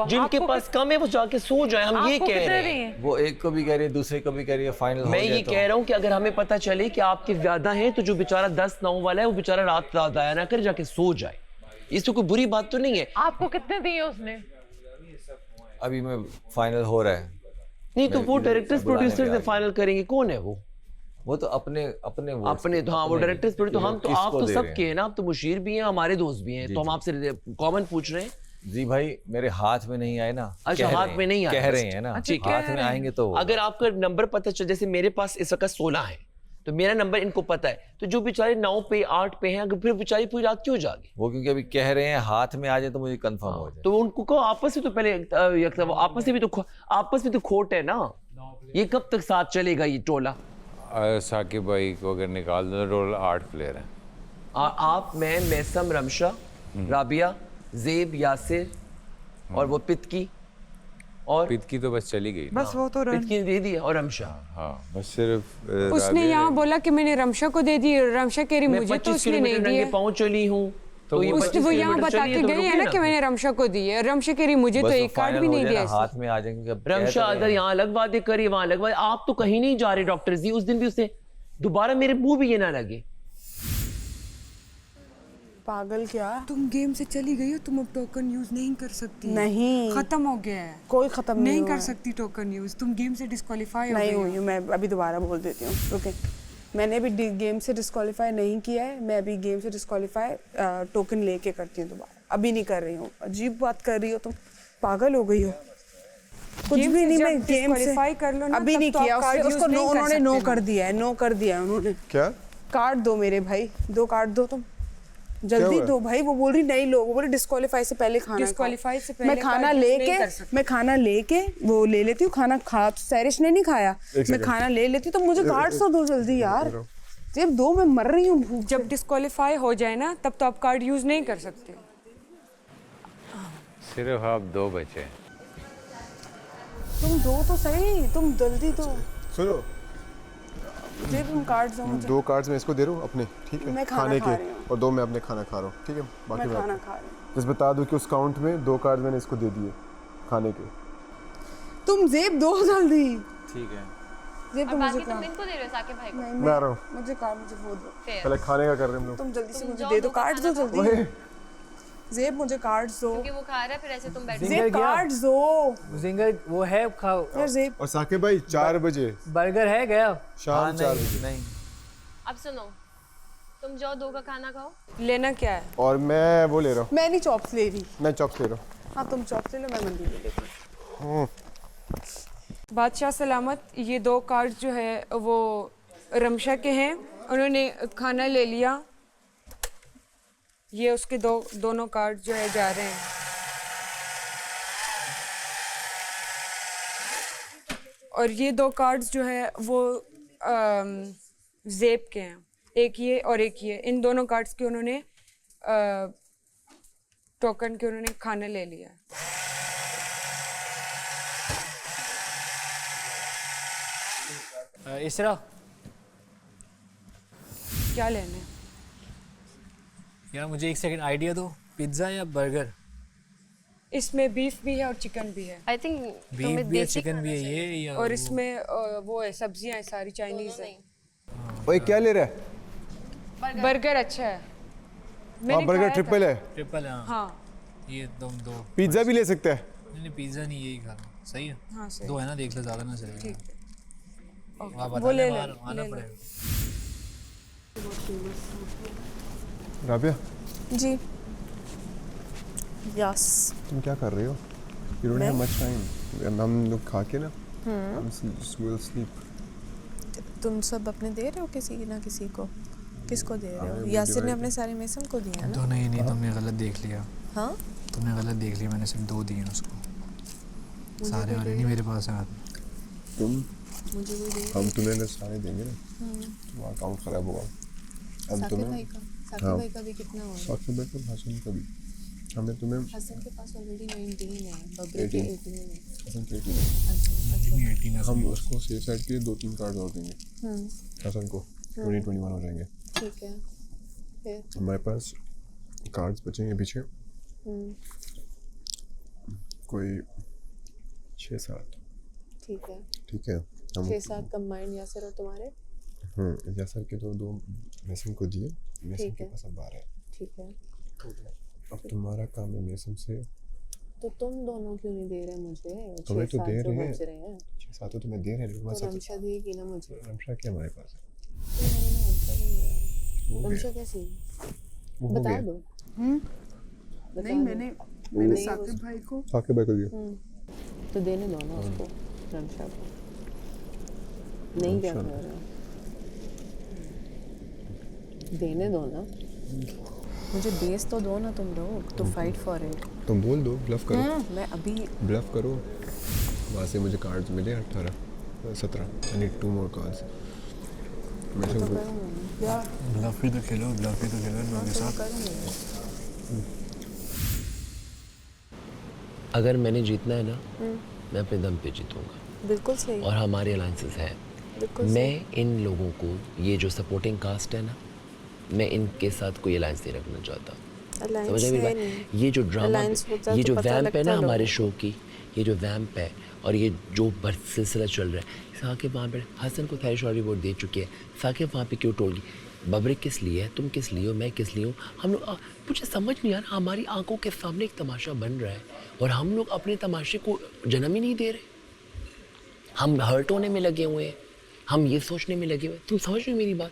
जिनके पास कम है वो जाके सो जाए, हम ये कह रहे हैं। वो एक को भी कह रही है, दूसरे को भी कह रही है, फाइनल हो गया। मैं ये कह रहा हूँ कि अगर हमें पता चले कि आपके ज्यादा हैं, तो जो बेचारा 10-9 वाला है वो बेचारा रात आया ना करे, जाके सो जाए। इससे कोई बुरी बात तो नहीं है। आपको कितने दिए उसने? अभी मैं फाइनल हो रहा है। नहीं तो वो डायरेक्टर्स प्रोड्यूसर से फाइनल करेंगे। कौन है वो तो अपने तो हाँ, वो डायरेक्टर्स प्रोड्यूसर। तो हम तो आप तो सब के हैं ना, आप तो मुशीर भी हैं, हमारे दोस्त भी हैं, तो हम आपसे कॉमन पूछ रहे हैं। जी भाई, मेरे हाथ में नहीं आए ना। अच्छा, हाथ में नहीं आए, कह रहे हैं ना। हाथ में आएंगे तो अगर आपका नंबर पता चल, जैसे मेरे पास इस वक्त 16 है, तो मेरा नंबर इनको पता है, तो जो बेचारे 9 पे 8 पे हैं, अगर फिर बेचारी पूरी रात क्यों जागे? वो क्योंकि अभी कह रहे हैं हाथ में आ जाए तो मुझे कंफर्म हो जाए। तो उनको कहो आपस में, तो पहले आपस में तो खोट है ना। ये कब तक साथ चलेगा ये टोला? साकिब भाई को अगर निकाल दो, रोल 8 प्लेयर हैं। आप, मैं, मैसम, रमशा, राबिया, जेब, यासिर और वो पितकी। और पितकी तो बस चली गई। बस वो तो पितकी दे दी, और रमशा। हाँ, बस सिर्फ उसने यहाँ बोला कि मैंने रमशा को दे दी, रमशा कह रही मुझे तो उसने नहीं दिया। पहुंच चली हूँ तो वो यहाँ बता के गई है ना कि मैंने रमशा को दी है। रमशा कह रही मुझे तो एक कार्ड भी नहीं दिया। हाथ में आ जाएंगे। रमशा अगर यहाँ अलग बातें करी, वहाँ अलग बात। आप तो कहीं नहीं जा रहे डॉक्टर जी। उस दिन भी उसने दोबारा मेरे मुंह भी ये ना लगे। पागल क्या? तुम गेम से चली गई हो, तुम अब टोकन यूज नहीं कर सकती। नहीं, खत्म हो गया है। कोई खत्म नहीं कर सकती टोकन यूज। तुम गेम से डिस्क्वालीफाई नहीं हुई। मैं अभी दोबारा बोल देती हूँ। ओके, मैंने अभी गेम से डिस्क्वालीफाई नहीं किया है। मैं अभी गेम से डिस्क्वालीफाई टोकन लेके करती हूँ दोबारा। अभी नहीं कर रही हूँ। अजीब बात कर रही हो तुम, पागल हो गई हो। कुछ भी नहीं, मैं गेम से कर लो ना, अभी नहीं किया। उसको उन्होंने नो कर दिया है। नो कर दिया उन्होंने। क्या? कार्ड दो मेरे भाई, 2 कार्ड दो तुम, जल्दी दो भाई। वो बोल रही नहीं लो, वो बोल रही डिस्क्वालीफाई से पहले खाना। डिस्क्वालीफाई से पहले मैं खाना लेके वो ले लेती हूँ। खाना खा तो सैरिश ने नहीं खाया, मैं खाना ले लेती हूँ। तो मुझे कार्ड तो दो जल्दी यार। जब 2 मैं मर रही हूँ। जब डिस्क्वालीफाई हो जाए ना, तब तो आप कार्ड यूज नहीं कर सकते। सिर्फ आप 2 बचे। तुम दो तो सही, तुम जल्दी दो। सुनो, जेब उन कार्ड्स दो मुझे। 2 कार्ड्स मैं इसको दे रहा हूँ अपने, ठीक है, मैं खाने के, रही हूँ। और 2 मैं अपने खाना खा रहा हूँ, ठीक है। बाकी मैं खाना खा रही हूँ। बस बता दूँ कि उस काउंट में 2 कार्ड्स मैंने इसको दे दिए खाने के। तुम जेब दो जल्दी। ठीक है। जेब तुम मुझे तुम इनको दे रहे हो साकिब भाई को? मैं आ रहा हूँ। मुझे वो दो। पहले खाने का कर रहे हैं हम लोग। तुम जल्दी से मुझे दे दो कार्ड्स दो जल्दी। जेब मुझे कार्ड्स दो। क्योंकि वो खा रहा है फिर ऐसे तुम बैठो। जेब कार्ड्स दो। जिंगर वो है खाओ। यार जेब। और साकिब भाई 4 बजे बर्गर है गया शाम 4 बजे। नहीं अब सुनो, तुम जाओ 2 का खाना खाओ। लेना क्या है? और मैं वो ले रहा हूँ। मैं नहीं चॉप्स ले रही। मैं चॉप्स ले रहा हूँ। हाँ तुम चॉप्स ले लो, मैं मंडी ले लेती हूँ। बादशाह सलामत, ये 2 कार्ड जो है वो रमशा के हैं, उन्होंने खाना ले लिया। ये उसके दोनों कार्ड जो है जा रहे हैं। और ये 2 कार्ड्स जो है वो जेब के हैं, एक ये और एक ये। इन दोनों कार्ड्स के उन्होंने टोकन के उन्होंने खाना ले लिया। इसरा क्या लेना है? यार मुझे 1 सेकंड आइडिया दो, पिज्ज़ा या बर्गर? इसमें बीफ भी है और चिकन भी है। आई थिंक बीफ भी है, चिकन भी है ये या और इसमें वो है, सब्जियां हैं सारी चाइनीज है। ओए क्या ले रहा है? बर्गर अच्छा है। हाँ बर्गर ट्रिपल है। ट्रिपल है हाँ। ये तुम 2 पिज्जा भी ले सकते हैं। नहीं पिज्जा नहीं, यही खाना सही है। हाँ सही। 2 है ना, देख लो ज़्यादा ना चलेगा। ठीक। वो ले ले आना पड़ेगा। राबिया जी यस। तुम क्या कर रही हो? You don't have much time. हम लोग खा के ना हम will sleep. तुम सब अपने दे रहे हो किसी ना किसी को? किसको दे रहे हो? यासिर ने अपने सारे मेसम को दिया ना? तो नहीं तुमने गलत देख लिया। हाँ तुमने गलत देख लिया, मैंने सिर्फ 2 दिए उसको, सारे वाले नहीं मेरे पास है। तुम मुझे वो दे। हम तुम्हें ना सारे देंगे ना, तुम्हारा अकाउंट खराब होगा। अब तुम्हें साकिब भाई का भी कितना होगा? साकिब भाई का हसन का भी। हमें तुम्हें हसन के पास ऑलरेडी 19 है, बबरी के 18 है। हसन के 18 है। हम उसको सेफ साइड के 2-3 कार्ड और देंगे हसन को, 20-21 हो जाएंगे। ठीक है। फिर हमारे पास कार्ड्स बचेंगे पीछे कोई 6-7। ठीक है। ठीक है, हम 6-7 कंबाइंड यासिर और तुम्हारे। यासिर के 2 मेसम को दिए, मेसम के पास अब 12 है। ठीक है। अब तुम्हारा काम है मेसम से। तो तुम दोनों क्यों नहीं दे रहे मुझे? तुम्हें तो दे रहे हैं। 6-7 तो तुम्हें दे रहे हैं। तो रमशा देगी ना मुझे। रमशा क्या हमारे पास है? रमशा कैसी? बता दो। नहीं मैंने साकिब भाई को दिया। तो देने दो ना उसको, रमशा को। नहीं क्या कर रहे हो? देने दो ना मुझे, बेस तो दो ना तुम लोग, तो फाइट फॉर इट। तुम बोल दो, ब्लफ करो। मैं अभी ब्लफ करो। वहाँ से मुझे कार्ड्स मिले 18-17। I need 2 more cards. Bluff भी तो खेलो इन लोगों के साथ। अगर मैंने जीतना है ना, मैं अपने दम पे जीतूंगा। बिल्कुल सही। और हमारे अलायंसेस हैं। मैं इन लोगों को, ये जो सपोर्टिंग कास्ट है ना, मैं इनके साथ कोई अलायंस नहीं रखना चाहता। समझ मेरी बात? ये जो ड्रामा, ये जो वैम्प है ना हमारे शो की, ये जो वैम्प है और ये जो सिलसिला चल रहा है, साकिब वहाँ पर हसन को थैरिश और वोट दे चुके हैं। साकिब वहाँ पे क्यों टोल गई? बबरिक किस लिए है, तुम किस लिए हो, मैं किस लिए हूँ? हम लोग मुझे समझ नहीं आ रहा, हमारी आंखों के सामने एक तमाशा बन रहा है और हम लोग अपने तमाशे को जन्म ही नहीं दे रहे। हम हर्ट होने में लगे हुए हैं, हम ये सोचने में लगे हुए। तुम समझ रहे हो मेरी बात?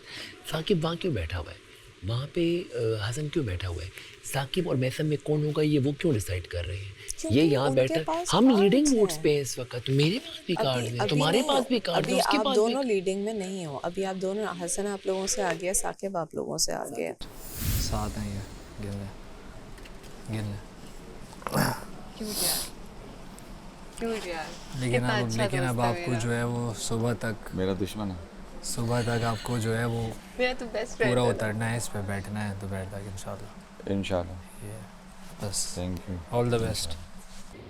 साकिब वहाँ क्यों बैठा हुआ है, वहाँ पे हसन क्यों बैठा हुआ है? साकिब और मैसम में कौन होगा ये वो क्यों डिसाइड कर रहे हैं? ये यहाँ बैठा, हम लीडिंग वोट्स पे इस वक्त। मेरे पास भी कार्ड है, तुम्हारे पास भी कार्ड है, उसके पास दोनों लीडिंग में नहीं हो अभी। आप दोनों, हसन आप लोगों से आगे है, साकिब आप लोगों से आगे है। साथ नहीं है, गिन ले। क्यों यार? लेकिन अब आपको जो है वो सुबह तक, मेरा दुश्मन है, सुबह तक आपको जो है वो मेरा तो बेस्ट फ्रेंड पूरा उतरना है, इस पे बैठना है दोपहर तक इंशाल्लाह। बस thank you, all the best.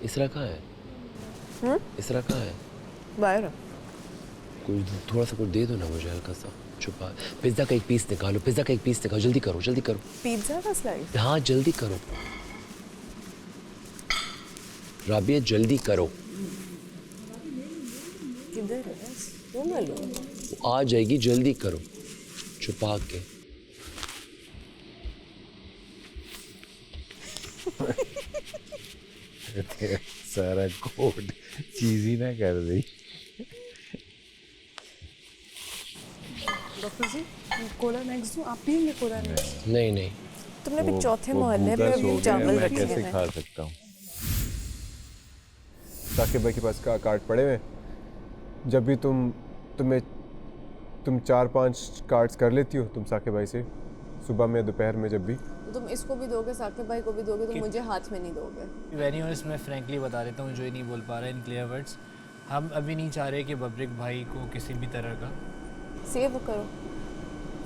इसरा कहाँ है? इसरा कहाँ है? बाहर कुछ थोड़ा सा कुछ दे दो ना मुझे, हल्का सा छुपा। पिज्ज़ा का एक पीस निकालो, पिज्ज़ा का एक पीस निकालो, जल्दी करो, जल्दी करो। पिज्जा का स्लाइस? हाँ जल्दी करो राबिया, जल्दी करो। किधर है? वो मालूम। आ जाएगी, जल्दी करो छुपा के। सारा कोड चीज ही ना कर दी। डॉक्टर जी कोला नेक्स्ट दूं? आप पिएंगे कोला नेक्स्ट? नहीं नहीं, तुमने भी चौथे मोहल्ले पे भी चावल मैं रखे कैसे हैं। खा सकता हूँ? साकिब भाई के पास का कार्ड पड़े हुए, जब भी तुम 4-5 कार्ड्स कर लेती हो तुम साकिब भाई से, सुबह में दोपहर में, जब भी तुम इसको भी दोगे, साकिब भाई को भी दोगे, तो मुझे हाथ में नहीं दोगे। वेरी ऑनेस्ट, मैं फ्रैंकली बता देता हूँ, जो ही नहीं बोल पा रहा है इन क्लियर वर्ड्स, हम अभी नहीं चाह रहे कि बब्रिक भाई को किसी भी तरह का सेव करो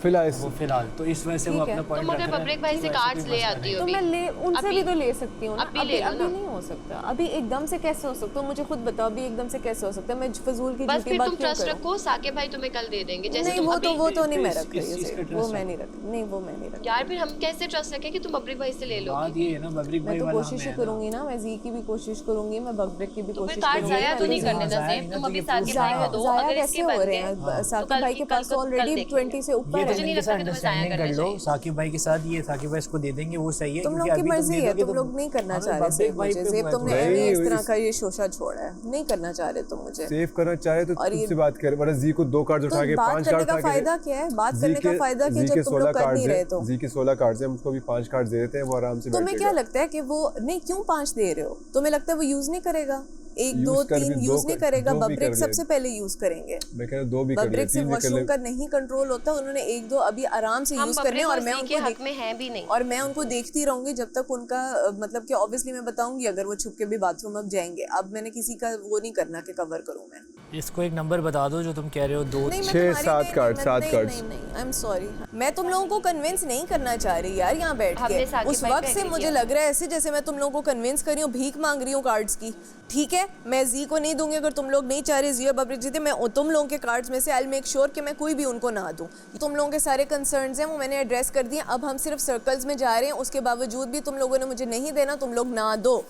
फिलहाल, तो इस वजह से वो अपना पॉइंट तुम अगर बब्रिक भाई से कार्ड्स ले आती हो, तो मैं ले उनसे भी तो ले सकती हूँ ना। अभी नहीं हो सकता, अभी एकदम से कैसे हो सकता है? मुझे खुद बताओ, अभी एकदम से कैसे हो सकता है? मैं फजूल की बस झूठी फिर बात तुम क्यों ट्रस्ट करूं? रखो, साकिब भाई तुम्हें कल दे देंगे। जैसे नहीं, तुम वो तो नहीं मैं रख रही, वो मैं नहीं रख, नहीं वो मैं नहीं रख। यार फिर हम कैसे ट्रस्ट रखें कि तुम बब्रिक भाई से ले लो? ये है ना, बब्रिक मैं तो कोशिश ही करूंगी ना, मैं जी की भी कोशिश करूंगी, मैं बब्रिक की भी कोशिश कार्ड करूंगी। जाया तो नहीं करने नसीब, तुम अभी साकिब भाई को दो। जाया अगर कैसे इसके हो बन रहे गए हैं? साकिब भाई के पास ऑलरेडी 20 से ऊपर है। मुझे नहीं लगता कि तुम्हें जाया करना कर लो साकिब भाई के साथ, ये साकिब भाई इसको दे देंगे, वो सही है। तुम लोग की मर्जी है, तुम लोग नहीं करना चाह रहे सेव मुझे। सेव तुमने इस तरह का ये शोशा छोड़ा है, नहीं करना चाह रहे तुम मुझे। सेव करना चाहे तो तुमसे बात कर, वरना जी को 2 कार्ड उठा के 5 कार्ड का फायदा क्या है? बात करने का फायदा क्या जब तुम लोग कर नहीं रहे? तो जी के 16 कार्ड्स हैं, हम उसको भी 5 कार्ड दे देते हैं, वो आराम से। तुम्हें क्या लगता है कि वो नहीं, क्यों 5 दे रहे हो? तुम्हें लगता है वो यूज नहीं करेगा? 1 2 3 यूज नहीं करेगा, बब्रिक सबसे पहले यूज करेंगे। मैं कह रहा हूं 2 भी कर ले, बब्रिक से वॉशरूम का नहीं कंट्रोल होता, उन्होंने 1 2 अभी आराम से यूज करने, और मैं उनके हक में है भी नहीं, और मैं उनको देखती रहूंगी जब तक उनका मतलब कि ऑब्वियसली मैं बताऊंगी अगर वो छुप के भी बाथरूम अब जाएंगे। अब मैंने किसी का वो नहीं करना कि कवर करूं मैं। इसको एक नंबर बता दो जो तुम कह रहे हो। 2 6 7 कार्ड, 7 कार्ड। नहीं, आई एम सॉरी, मैं तुम लोगों को कन्विंस नहीं करना चाह रही यार यहाँ बैठ के। उस वक्त से मुझे लग रहा है ऐसे जैसे मैं तुम लोगों को कन्विंस कर रही हूँ, भीख मांग रही हूँ कार्ड्स की। ठीक है, मैं जी को नहीं दूंगी अगर तुम लोग नहीं चाह रहे जी और बब्रिक जीते। मैं तुम लोगों के कार्ड्स में से आई विल मेक श्योर कि मैं कोई भी उनको ना दूं। तुम लोगों के सारे कंसर्न्स हैं वो मैंने एड्रेस कर दिए, अब हम सिर्फ सर्कल्स में जा रहे हैं। उसके बावजूद भी तुम लोगों ने मुझे नहीं देना, तुम लोग ना दो।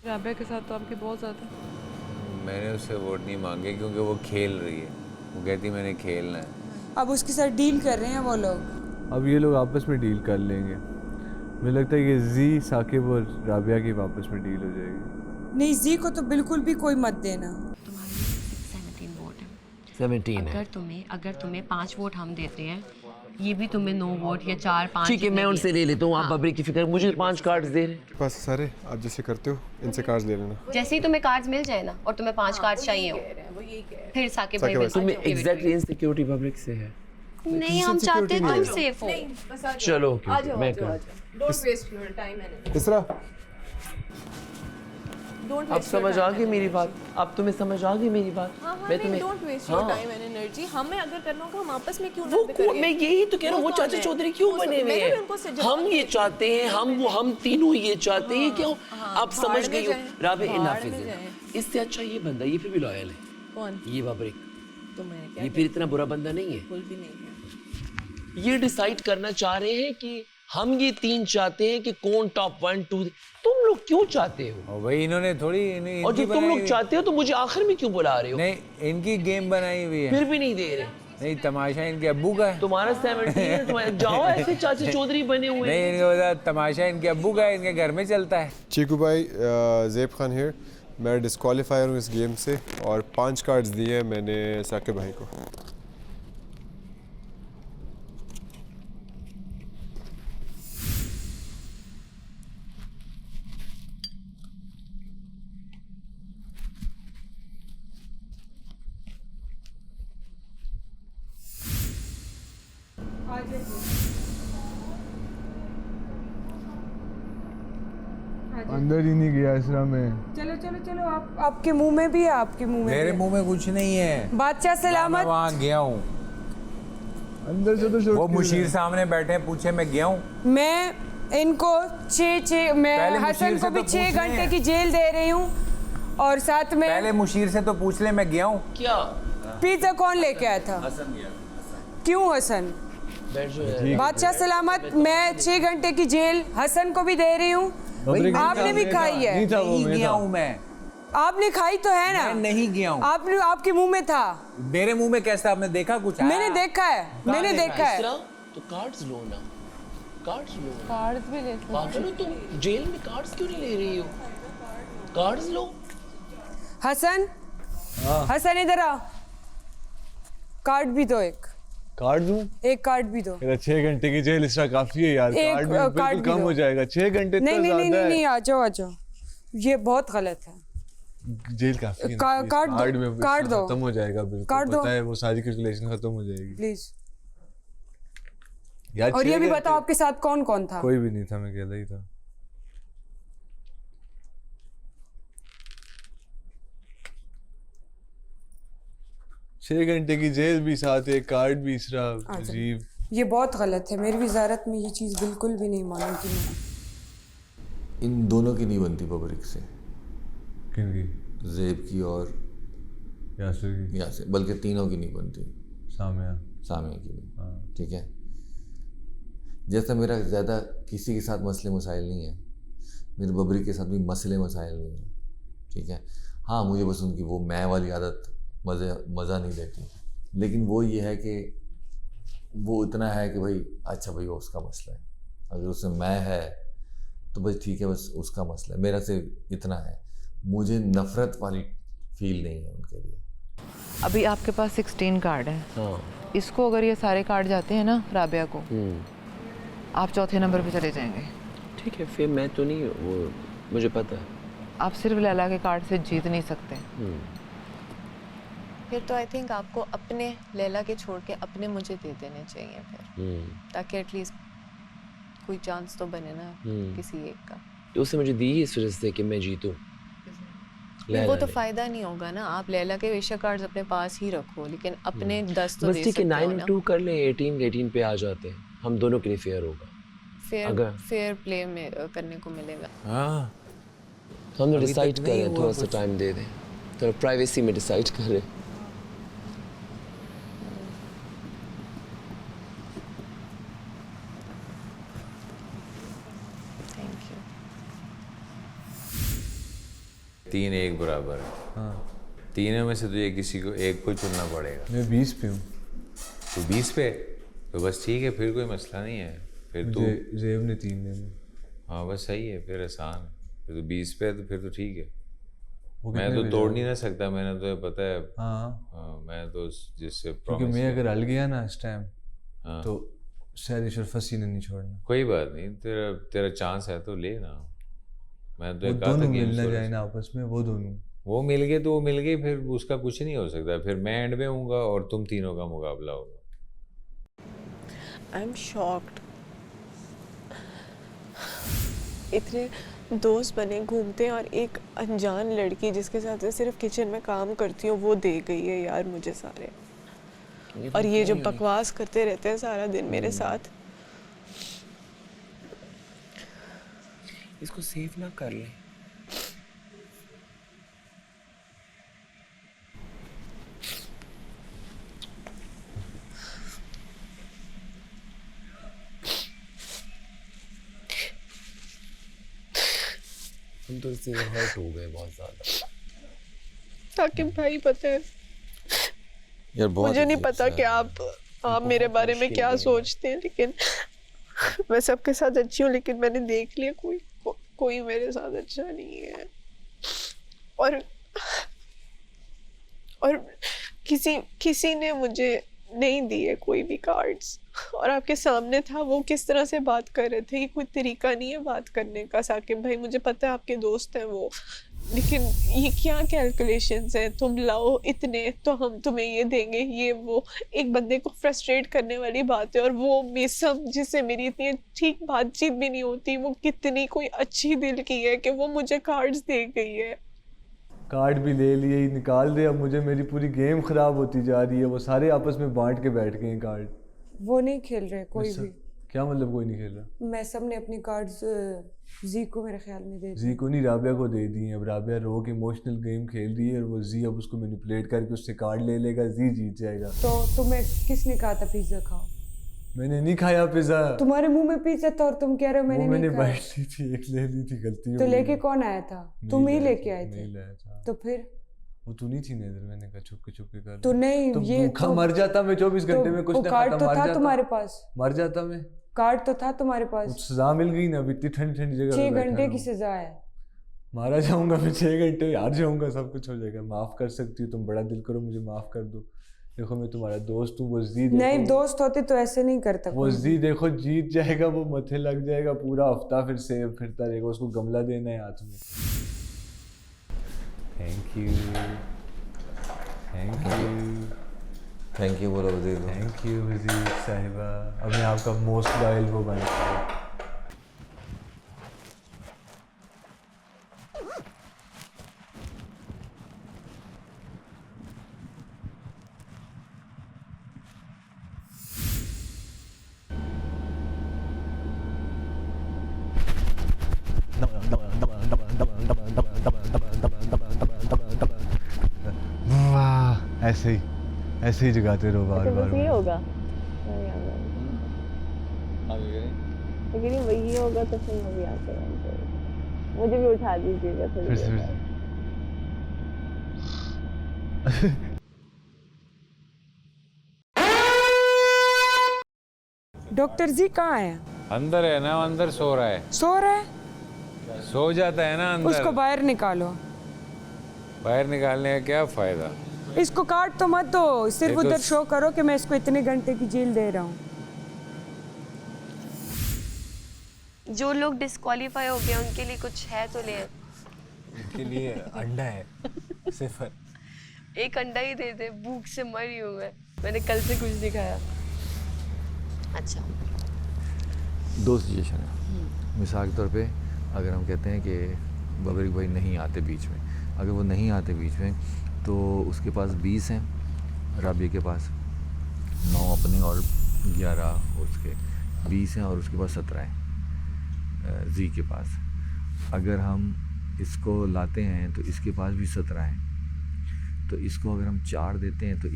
राबिया के साथ तो आपकी बहुत ज़्यादा। मैंने उससे वोट नहीं मांगे क्योंकि वो खेल रही है, वो कहती मैंने खेलना है। अब उसके साथ डील कर रहे हैं वो लोग। अब ये लोग आपस में डील कर लेंगे। मुझे लगता है कि जी, साकिब और राबिया की आपस में डील हो जाएगी। नहीं, जी को तो बिल्कुल भी कोई मत देना। 17 है। अगर तुम्हें 5 वोट हम देते हैं, ये भी तुम्हें 9 वोट या 4 5। ठीक है, मैं उनसे ले लेता हूँ। आप बब्रिक की फिक्र, मुझे 5 कार्ड्स दे रहे। बस सारे आप जैसे करते हो इनसे कार्ड्स ले लेना। जैसे ही तुम्हें कार्ड्स मिल जाए ना और तुम्हें 5 कार्ड्स चाहिए हो, फिर साकिब भाई बिल्कुल तुम्हें एग्जैक्टली इनसिक्योरिटी बब्रिक से है। नहीं, हम चाहते तुम सेफ हो। चलो मैं don't waste your time and इसरा। अब समझ आ गई मेरी बात? अब तुम्हें समझ आ गई मेरी बात? मैं तुम्हें don't waste your time and energy. हमें अगर करना होगा हम आपस में क्यों ना करें? मैं यही तो कह रहा हूँ, वो चाचा चौधरी क्यों बने हुए हैं? हम ये चाहते हैं, हम तीनों ये चाहते हैं। क्यों आप समझ गई हो राबे? इनाफ है, इससे अच्छा ये बंदा, ये फिर भी लॉयल है। कौन? ये बब्रिक। तो मैं क्या, ये फिर इतना बुरा बंदा नहीं है, बिल्कुल भी नहीं है। ये डिसाइड करना चाह रहे हैं कि हम ये 3 चाहते हैं कि कौन टॉप 1 2। तुम लोग क्यों चाहते हो? भाई इन्होंने थोड़ी और जब तुम लोग चाहते हो तो मुझे आखिर में क्यों बुला रहे हो? नहीं, इनकी गेम बनाई हुई है, फिर भी नहीं दे रहे। नहीं, तमाशा इनके अब्बू का है। तुम्हारा 17 है, तुम्हारे जाओ ऐसे चाचा चौधरी बने हुए। नहीं, इनका बता तमाशा इनके अब्बू का है, इनके घर में चलता है। चीकू भाई, ज़ेब खान हियर। मैं डिस्क्वालीफायर हूँ इस गेम से और 5 कार्ड्स दिए हैं मैंने साकिब भाई को। अंदर ही नहीं गया इसरा में। चलो चलो चलो, आप आपके मुंह में भी है, आपके मुंह में मेरे भी मुंह में कुछ नहीं है। बादशाह सलामत। वहाँ गया हूँ अंदर से तो वो मुशीर सामने बैठे हैं, पूछे मैं गया हूँ। मैं इनको 6 मैं हसन को भी 6 घंटे की जेल दे रही हूँ और साथ में पहले मुशीर से तो पूछ ले मैं गया हूँ। क्या पिज्जा कौन लेके आया था? क्यों हसन? बादशाह सलामत, मैं 6 घंटे की जेल हसन को भी दे रही हूँ, आपने भी खाई है। नहीं गया हूँ मैं। आपने खाई तो है ना? मैं नहीं गया हूँ। आपके मुंह में था। मेरे मुंह में कैसा? आपने देखा कुछ? मैंने देखा है, मैंने देखा है। तो कार्ड्स लो ना, कार्ड्स लो। कार्ड्स भी ले। पागल हो तुम? जेल में कार्ड्स क्यों नहीं ले रही हो? कार्ड्स लो। हसन, हसन इधर आओ, कार्ड भी दो एक। कार्ड दूं? एक कार्ड भी दो। 6 घंटे की जेल इसका काफी है यार। कार्ड भी बिल्कुल कम हो जाएगा। 6 घंटे तो नहीं ज्यादा है। नहीं, आ जाओ, ये बहुत गलत है। जेल काफी है। कार्ड में कार्ड दो, खत्म हो जाएगा बिल्कुल। कार्ड दो। पता है वो सारी कैलकुलेशन खत्म हो जाएगी प्लीज। यार और ये भी बताओ आपके साथ कौन कौन था? कोई भी नहीं था, मैं अकेला ही था। छह घंटे की जेल भी साथ, एक कार्ड भी, इसरा अजीब। ये बहुत गलत है, मेरी वजारत में ये चीज़ बिल्कुल भी नहीं मानूंगी मैं। इन दोनों की नहीं बनती बबरिक से। किनकी? ज़ेब की और यासिर की। यासिर, बल्कि तीनों की नहीं बनती। सामिया की भी। ठीक है, जैसा मेरा ज़्यादा किसी के साथ मसले मसाइल नहीं है, मेरे बबरिक के साथ भी मसले मसाइल नहीं है। ठीक है, हाँ मुझे बस उनकी वो मैं वाली आदत मज़ा नहीं देती, लेकिन वो ये है कि वो इतना है कि भाई अच्छा भाई वो उसका मसला है, अगर उससे मैं है तो बस ठीक है, बस उसका मसला है, मेरा से इतना है। मुझे नफ़रत वाली फील नहीं है उनके लिए। अभी आपके पास 16 कार्ड हैं। हाँ। इसको अगर ये सारे कार्ड जाते हैं ना राबिया को, आप चौथे नंबर पे चले जाएंगे। ठीक है, फिर मैं तो नहीं, वो मुझे पता है। आप सिर्फ लैला के कार्ड से जीत नहीं सकते। फिर तो आई थिंक आपको अपने लैला के छोड़ के अपने मुझे दे देने चाहिए फिर, ताकि एटलीस्ट कोई चांस तो बने ना किसी एक का। उसने मुझे दी इस वजह से कि मैं जीतूं। वो तो फायदा नहीं होगा ना, आप लैला के वेशा कार्ड्स अपने पास ही रखो, लेकिन अपने 10 तो दे सकते हो ना। 9 और 2 कर लें, 18 पे आ जाते हैं, हम दोनों के लिए फेयर होगा। फेयर प्ले में करने को मिलेगा। हाँ, तो हम डिसाइड करें, थोड़ा सा टाइम दे दें, थोड़ा प्राइवेसी में डिसाइड करें। Thank you. 3 एक बराबर है। हाँ। तीनों में से तुझे किसी को एक को चुनना पड़ेगा। मैं 20 पे हूँ। तो 20 पे तो बस ठीक है, फिर कोई मसला नहीं है। फिर तू ज़ेब ने 3 देने। हाँ बस सही है, फिर आसान है। फिर तो 20 पे है तो फिर तो ठीक है। मैं तो तोड़ नहीं ना सकता, मैंने तो पता है। हाँ, मैं तो जिससे क्योंकि मैं अगर हल गया ना इस टाइम तो सैरिश और फसी ने नहीं छोड़ना। कोई बात नहीं, तेरा चांस है तो ले ना। मैं तो दोनों मिलना जाए ना आपस में, वो मिल गए तो वो मिल गए, फिर उसका कुछ नहीं हो सकता। फिर मैं एंड में हूँगा और तुम तीनों का मुकाबला होगा। I am shocked. इतने दोस्त बने, घूमते हैं, और एक अनजान लड़की जिसके साथ मैं सिर्फ किचन में काम करती हूँ वो दे गई है यार मुझे सारे। और ये जो बकवास करते रहते हैं सारा दिन मेरे साथ। इसको सेव ना कर ले। हम तो इससे हर्ट हो गए बहुत ज़्यादा। ताकि भाई पता है यार, मुझे नहीं पता कि आप मेरे बारे में क्या सोचते हैं, लेकिन मैं सबके साथ अच्छी हूँ, लेकिन मैंने देख लिया कोई मेरे साथ अच्छा नहीं है। और किसी ने मुझे नहीं दिए कोई भी कार्ड्स, और आपके सामने था वो किस तरह से बात कर रहे थे। ये कोई तरीका नहीं है बात करने का साकिब भाई, मुझे पता है आपके दोस्त हैं वो, लेकिन ये क्या कैलकुलेशंस हैं, तुम लाओ इतने तो हम तुम्हें ये देंगे, ये वो। एक बंदे को फ्रस्ट्रेट करने वाली बात है। और वो मिसम जिससे मेरी इतनी ठीक बातचीत भी नहीं होती, वो कितनी कोई अच्छी दिल की है कि वो मुझे कार्ड्स दे गई है। कार्ड भी ले लिए, ही निकाल दे। अब मुझे मेरी पूरी गेम खराब होती जा रही है। वो सारे आपस में बांट के बैठ गए कार्ड। वो नहीं खेल रहे कोई भी। क्या मतलब कोई नहीं खेल रहा? मैं सबने अपनी कार्ड्स जी को मेरे ख्याल में दे दी। जी को नहीं, राबिया को दे दी हैं। अब राबिया रो के इमोशनल गेम खेल रही है और वो जी अब उसको मैनिपुलेट करके उससे कार्ड ले लेगा, जी जीत जाएगा। तो तुम्हें किसने कहा था पिज्जा खाओ? मैंने नहीं खाया पिज्जा। तुम्हारे मुंह में पिज्जा था और तुम कह रहे हो मैंने नहीं खाया। बाइट ली थी, एक ले ली थी, गलती तो लेके कौन आया था? तुम ही लेके आए थे। नहीं लाया था। तो फिर वो तू नहीं थी नजर, मैंने कहा चुपके चुपके कर। तो नहीं तो ये भूखा मर जाता मैं 24 घंटे में, कुछ ना कार्ड खाता तो मर था जाता। तुम्हारे पास, मर जाता मैं। कार्ड तो था तुम्हारे पास। सजा मिल गई ना, अब इतनी ठंडी ठंडी जगह 6 घंटे की सजा है। मारा जाऊंगा मैं 6 घंटे, हार जाऊंगा, सब कुछ हो जाएगा। माफ कर सकती हो तुम, बड़ा दिल करो मुझे माफ कर दो। देखो मैं तुम्हारा दोस्त हूँ, वो जी नहीं दोस्त होते तो ऐसे नहीं करता। वो जी देखो जीत जाएगा, वो मथे लग जाएगा, पूरा हफ्ता फिर से फिरता रहेगा, उसको गमला देना है हाथ में। Thank you thank you thank you बोलो वज़ीर। थैंक यू वज़ीर साहिबा। अब मैं आपका मोस्ट लॉयल वो बन गया। ऐसे ही जगाते रहो बार बार। वही होगा, लेकिन वही होगा तो फिर मैं भी आते हैं। मुझे भी उठा दीजिएगा थोड़ी देर। डॉक्टर जी कहाँ है? अंदर है ना, अंदर सो रहा है। सो रहा है? सो जाता है ना अंदर। उसको बाहर निकालो। बाहर निकालने का क्या फायदा? इसको काट तो मत दो, सिर्फ उधर शो करो कि मैं इसको इतने घंटे की जेल दे रहा हूँ। जो लोग डिस्क्वालीफाई हो गए उनके लिए कुछ है तो ले। उनके लिए अंडा है सिर्फ। एक अंडा ही दे दे, भूख से मर रही हूँ मैंने कल से कुछ नहीं खाया। अच्छा 2 सिचुएशन है। मिसाल के तौर पे अगर हम कहते हैं कि बबरिक भाई नहीं आते बीच में, अगर वो नहीं आते बीच में तो उसके पास 20 हैं, राबिया के पास 9 अपने और 11 उसके, 20 हैं और उसके पास 17 हैं जी के पास। अगर हम इसको लाते हैं तो इसके पास भी 17 हैं, तो इसको अगर हम 4 देते हैं तो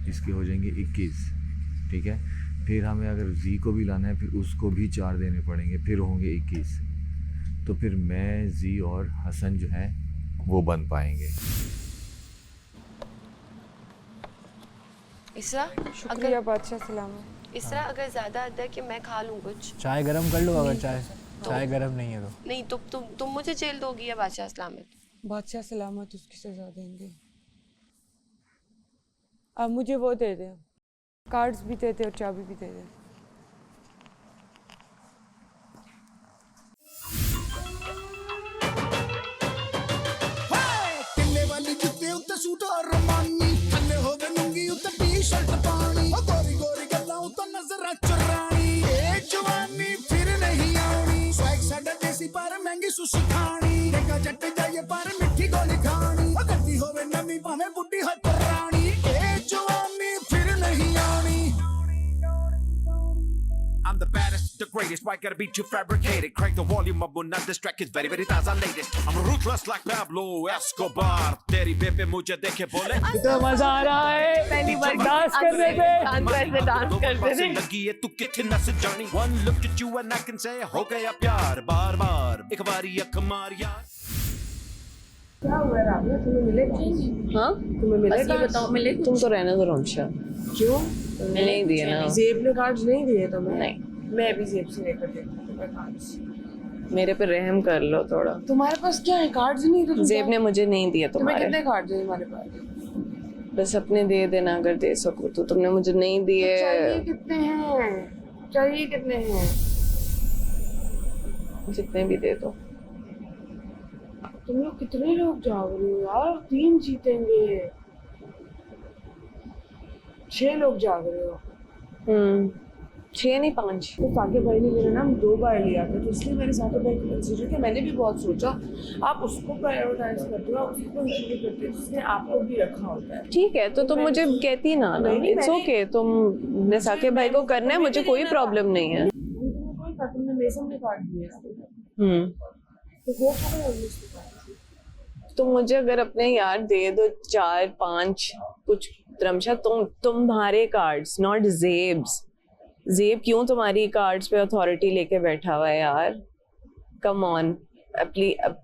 इसके हो जाएंगे 21, ठीक है। फिर हमें अगर जी को भी लाना है फिर उसको भी 4 देने पड़ेंगे, फिर होंगे 21। तो फिर मैं, जी और हसन जो है वो बन पाएंगे। इसरा शुक्रिया बादशाह सलामत। इसरा अगर ज़्यादा आता है कि मैं खा लूँ कुछ, चाय गरम कर लो। अगर चाय गरम नहीं है तो नहीं। तुम मुझे जेल दोगी या बादशाह सलामत? बादशाह सलामत उसकी सजा देंगे। अब मुझे वो दे दे, कार्ड्स भी दे दे और चाबी भी दे दे। सूट और रमानी थल्ले होवे लुंगी उते टी-शर्ट पानी ओ गोरी गोरी गल्लां उते नजर चुरानी ए जवानी फिर नहीं आनी स्वैग साडा देसी पर महंगी सुशी खानी देखा जट जाए पर मिठी गोली खानी ओ गद्दी होवे नवी भावे बुड्ढी हो रानी ए जवानी फिर नहीं आनी। I'm the baddest, the greatest, why gotta be too fabricated? Crank the volume up, will not distract, it's very, very taza latest. I'm ruthless like Pablo Escobar. तेरी बेबे मुझे देखे बोले कितना मजा आ रहा है, पहली बार डांस कर रहे थे। डांस करते थे। लगी है तू कितने नस जानी। One look at you and I can say हो गया प्यार बार बार एक बारी अख मार यार। क्या हुआ राबिया, तुम्हें मिले? हाँ तुम्हें मिले? ये बताओ मिले? तुम तो रहना दो रोमशा। क्यों? नहीं दिए ना। जेब ने कार्ड्स नहीं दिए तुम्हें? नहीं। मैं भी जेब से लेकर देती हूँ तुम्हें कार्ड्स। मेरे पे रहम कर लो थोड़ा। तुम्हारे पास क्या है? कार्ड्स नहीं तो जेब ने मुझे नहीं दिया तुम्हें तुम्हारे। कितने कार्ड्स हैं तुम्हारे पास? बस अपने दे देना अगर दे सको तो। तुमने मुझे नहीं दिए। चाहिए कितने हैं? चाहिए कितने हैं? जितने भी दे दो। तुम लोग कितने लोग जाओ रहे हो यार? 3 जीतेंगे, 6 लोग जाग रहे हो। 6 नहीं 5। तो साकिब भाई ने मेरा नाम 2 बार लिया था, तो इसलिए मैंने साकिब भाई को कंसीडर किया। मैंने भी बहुत सोचा, आप उसको प्रायोरिटाइज करते हो, आप उसको कंसीडर करते हो जिसने आपको भी रखा होता है। ठीक है तो तुम मुझे कहती ना, इट्स ओके। तुमने साकिब भाई को करना है, मुझे कोई प्रॉब्लम नहीं है। बेसम ने काट दिया। तो वो तो मुझे अगर अपने यार दे दो 4-5 कुछ त्रमशा, तुम्हारे कार्ड्स, नॉट ज़ेब्स। ज़ेब क्यों तुम्हारी कार्ड्स पे अथॉरिटी लेके बैठा हुआ है यार? कम ऑन,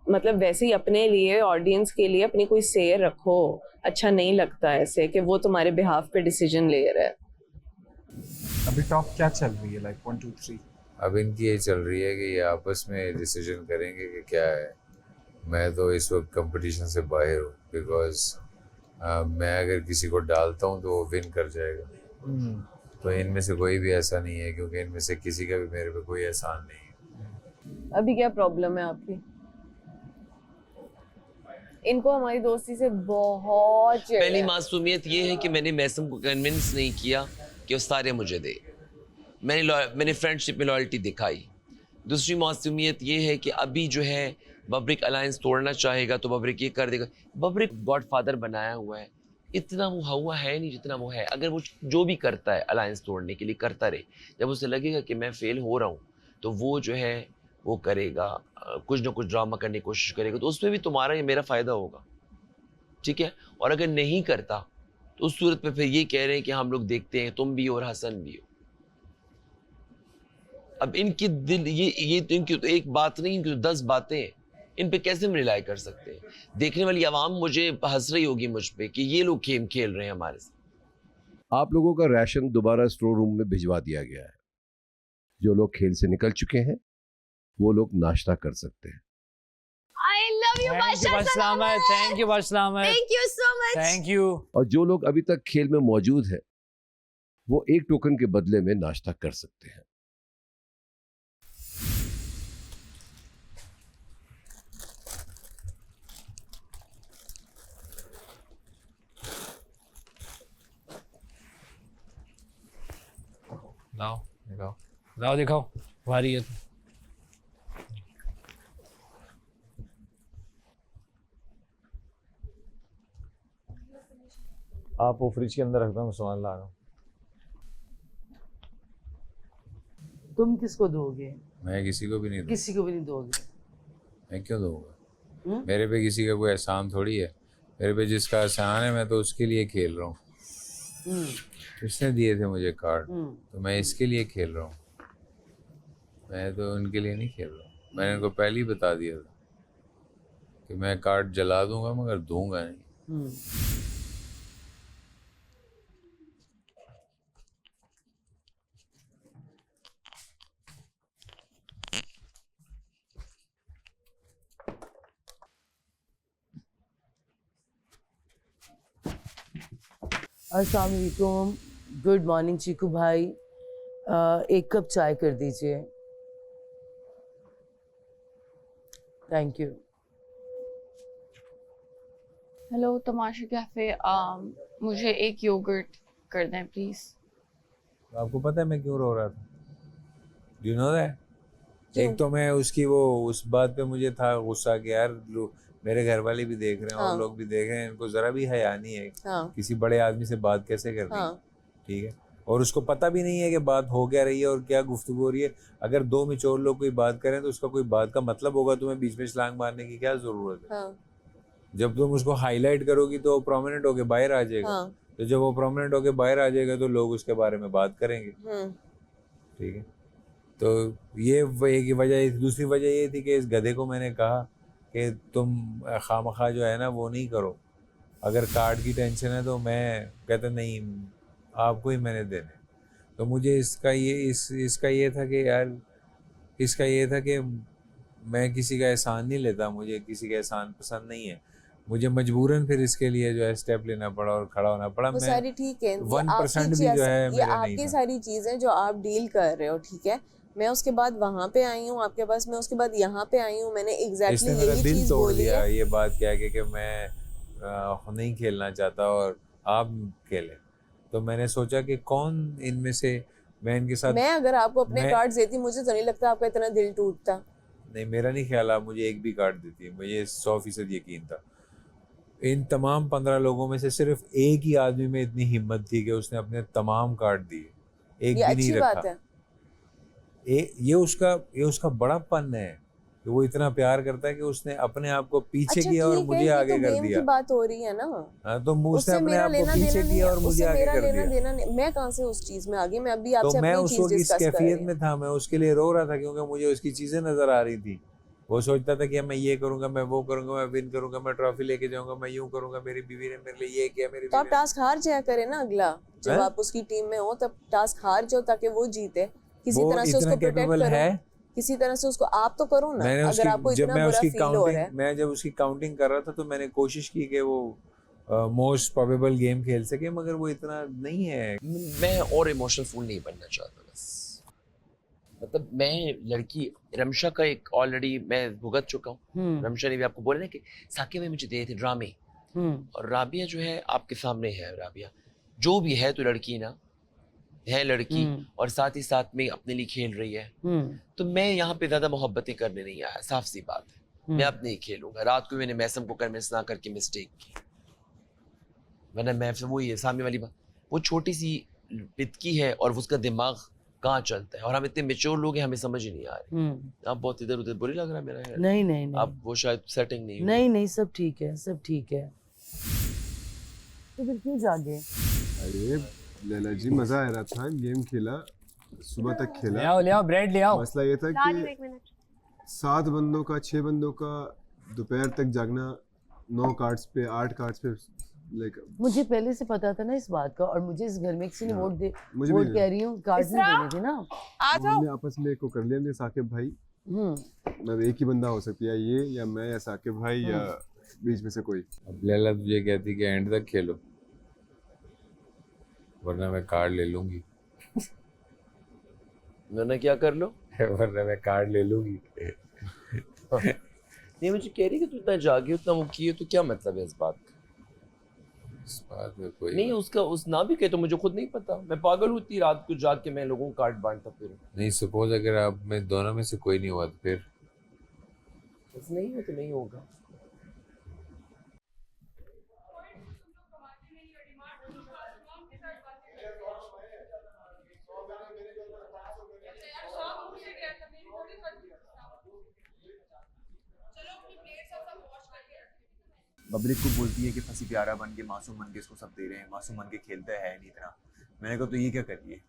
मतलब वैसे ही अपने लिए, ऑडियंस के लिए अपनी कोई शेयर रखो। अच्छा नहीं लगता ऐसे कि वो तुम्हारे बिहाफ पे डिसीजन ले रहा है। अभी टॉप क्या चल रही है, लाइक 1 2 3? अब इनकी ये चल रही है कि ये आपस में डिसीजन करेंगे कि क्या है। मैं तो इस वक्त कंपटीशन से बाहर हूँ, बिकॉज मैं अगर किसी को डालता हूँ तो वो विन कर जाएगा। तो इनमें से कोई भी ऐसा नहीं है, क्योंकि इनमें से किसी का भी मेरे पे कोई एहसान नहीं है। अभी क्या प्रॉब्लम है आपकी? इनको हमारी दोस्ती से बहुत पहली मासूमियत ये है कि मैंने मैसम को कन्विंस नहीं किया कि वो सारे मुझे दे। मैंने फ्रेंडशिप में लॉयल्टी दिखाई। दूसरी मासूमियत ये है कि अभी जो है बब्रिक अलायंस तोड़ना चाहेगा तो बब्रिक ये कर देगा। बब्रिक गॉडफादर बनाया हुआ है, इतना वो हुआ है नहीं जितना वो है। अगर वो जो भी करता है अलायंस तोड़ने के लिए करता रहे, जब उसे लगेगा कि मैं फेल हो रहा हूँ तो वो जो है वो करेगा, कुछ ना कुछ ड्रामा करने की कोशिश करेगा, तो उसमें भी तुम्हारा या मेरा फ़ायदा होगा, ठीक है। और अगर नहीं करता तो उस सूरत में फिर ये कह रहे हैं कि हम लोग देखते हैं तुम भी हो और हसन भी हो। अब इनकी दिल ये तो इनकी तो एक बात नहीं, इनकी तो 10 बातें हैं। इन पे कैसे हम रिलाई कर सकते हैं? देखने वाली आवाम मुझे हंस रही होगी मुझ पे कि ये लोग गेम खेल रहे हैं हमारे साथ। आप लोगों का राशन दोबारा स्टोर रूम में भिजवा दिया गया है। जो लोग खेल से निकल चुके हैं वो लोग नाश्ता कर सकते हैं। I love you, Basha Salamat. Thank you, Basha Salamat. Thank you so much. Thank you. और जो लोग अभी तक खेल में मौजूद हैं वो एक टोकन के बदले में नाश्ता कर सकते हैं। लाओ दिखाओ, भारी है। आप वो फ्रिज के अंदर रख दो, मैं सामान ला रहा हूँ। तुम किसको दोगे? मैं किसी को भी नहीं दूंगा। किसी को भी नहीं दोगे? मैं क्यों दूंगा? मेरे पे किसी का कोई एहसान थोड़ी है। मेरे पे जिसका एहसान है मैं तो उसके लिए खेल रहा हूँ। इसने दिए थे मुझे कार्ड, तो मैं इसके लिए खेल रहा हूँ। मैं तो उनके लिए नहीं खेल रहा। मैंने उनको पहले ही बता दिया था कि मैं कार्ड जला दूंगा मगर दूंगा नहीं। अस्सलाम वालेकुम, गुड मॉर्निंग चीकू भाई। 1 कप चाय कर दीजिए। Thank you. Hello Tamasha cafe, मुझे 1 योगर्ट कर दें प्लीज। आपको पता है मैं क्यों रो रहा था? Do you know that? एक तो मैं उसकी वो उस बात पे मुझे था गुस्सा कि यार मेरे घर वाले भी देख रहे हैं और लोग भी देख रहे हैं, इनको जरा भी हया नहीं है किसी बड़े आदमी से बात कैसे करनी है, ठीक है। और उसको पता भी नहीं है कि बात हो क्या रही है और क्या गुफ्तगू हो रही है। अगर 2 मैच्योर लोग कोई बात करें तो उसका कोई बात का मतलब होगा, तुम्हें बीच में छलांग मारने की क्या जरूरत है? जब तुम उसको हाईलाइट करोगी तो प्रोमिनेंट होके बाहर आ जाएगा। तो जब वो प्रोमिनेंट होके बाहर आ जाएगा तो लोग उसके बारे में बात करेंगे, ठीक है। तो ये एक वजह। दूसरी वजह ये थी कि इस गधे को मैंने कहा कि तुम खामखा जो है ना वो नहीं करो, अगर कार्ड की टेंशन है तो मैं कहता नहीं आपको ही मैंने देने। तो मुझे इसका ये था कि यार इसका ये था कि मैं किसी का एहसान नहीं लेता, मुझे किसी का एहसान पसंद नहीं है। मुझे मजबूरन फिर इसके लिए जो है स्टेप लेना पड़ा और खड़ा होना पड़ा। वो सारी ठीक है, 1% भी जो है ये आपकी सारी चीजें जो आप डील कर रहे हो, ठीक है। मैं उसके बाद वहाँ पे आई हूँ आपके पास, मैं उसके बाद यहाँ पे आई हूँ, मैंने एग्जैक्टली यही चीज बोली है। ये बात क्या है कि मैं नहीं खेलना चाहता और आप खेलें। तो मैंने सोचा कि कौन इनमें से मैं इनके साथ, मैं अगर आपको अपने कार्ड देती मुझे तो नहीं लगता आपका इतना दिल टूटता। नहीं, मेरा नहीं ख्याल आप मुझे एक भी कार्ड देती है, मुझे 100% यकीन था। इन तमाम 15 लोगों में से सिर्फ एक ही आदमी में इतनी हिम्मत थी कि उसने अपने तमाम कार्ड दिए, एक भी नहीं रखा। ये उसका बड़ापन है कि वो इतना प्यार करता है कि उसने अपने आप को पीछे अच्छा, किया और ठीक है, मुझे ये आगे तो कर गेम दिया। की बात हो रही है ना। हाँ, तो उसने उससे अपने मेरा आप को लेना पीछे देना नहीं किया है, और मुझे उससे आगे मेरा कर लेना दिया। देना नहीं। मैं कहाँ से उस चीज में आ गई, मैं अभी तो आपसे मैं अपनी उस चीज वक्त इस डिस्कस कर रही कैफियत हूँ। में था, मैं उसके लिए रो रहा था क्योंकि मुझे उसकी चीजें नजर आ रही थी। वो सोचता था कि मैं ये करूंगा, मैं वो करूंगा, मैं विन करूंगा, मैं ट्रॉफी लेके जाऊंगा, मैं यूं करूंगा, मेरी बीवी ने मेरे लिए ये किया, मेरी तो आप बीवी ने। टास्क हार जाया करे ना अगला, जब हैं? आप उसकी टीम में हो तब टास्क हार जाओ ताकि वो जीते। किसी वो तरह से इतना उसको प्रोटेक्ट कैपेबल करो, है। किसी तरह से उसको आप तो करो ना। मैंने अगर आपको जब इतना मैं बुरा उसकी फील हो रहा है। मैं जब उसकी काउंटिंग कर रहा था तो मैंने कोशिश की कि वो मोस्ट प्रोबेबल गेम खेल सके, मगर वो इतना नहीं है। मैं और इमोशनल फूल नहीं बनना चाहता बस। मतलब मैं लड़की रमशा का एक ऑलरेडी मैं भुगत चुका हूँ। रमशा ने भी आपको बोला ना कि साकिब में मुझे दे थे ड्रामे, और राबिया जो है आपके सामने है। राबिया जो भी है तो लड़की ना है, लड़की और साथ ही साथ में अपने लिए खेल रही है। तो मैं यहाँ पे ज्यादा मोहब्बतें करने नहीं आया, साफ सी बात है। मैं अपने ही खेलूंगा। रात को मैंने मैसम को कन्विंस ना करके मिस्टेक की, वरना मैं वही है सामने वाली बात। वो छोटी सी पितकी है और उसका दिमाग कहाँ चलता है, और हम इतने मेच्योर लोग हैं, हमें समझ ही नहीं आ रही। आप बहुत इधर उधर बुरी लग रहा है मेरा है। नहीं नहीं नहीं, आप वो शायद सेटिंग नहीं हुई। नहीं नहीं, सब ठीक है, सब ठीक है। तो फिर क्यों जागे? अरे लैला जी, मजा आ रहा था, गेम खेला, सुबह तक खेला। ले आओ ब्रेड ले आओ। मसला ये था कि 7 बंदों का 6 बंदों का दोपहर तक जागना, 9 कार्ड्स पे 8 कार्ड्स पे मुझे पहले से पता था ना इस बात का, और मुझे इस घर में किसी ने वोट कह रही हूँ, कार्ड नहीं देने थे ना। हमने आपस में को कर लिया, हमने साकिब भाई, मतलब एक ही बंदा हो सकती है, ये या मैं या साकिब भाई या बीच में से कोई। अब लैला तुझे कहती कि एंड तक खेलो, वरना मैं कार्ड ले लूंगी। वरना क्या कर लो? वरना मैं कार्ड ले लूंगी। नहीं, मुझे कह रही कि तू इतना जागी, उतना वो किए, तो क्या मतलब है इस बात का? इस बात में कोई नहीं, उसका उस ना भी कहे तो मुझे खुद नहीं पता। मैं पागल होती रात को जाग के मैं लोगों को कार्ड बांटता फिर। नहीं, सपोज अगर आप में दोनों में से कोई नहीं हुआ तो फिर नहीं हो तो नहीं होगा। बबरिक को बोलती है कि फंसी प्यारा बन के, मासूम बन के इसको सब दे रहे हैं, मासूम बन के खेलता है नहीं इतना। मैंने कहा तो ये क्या कर रही है,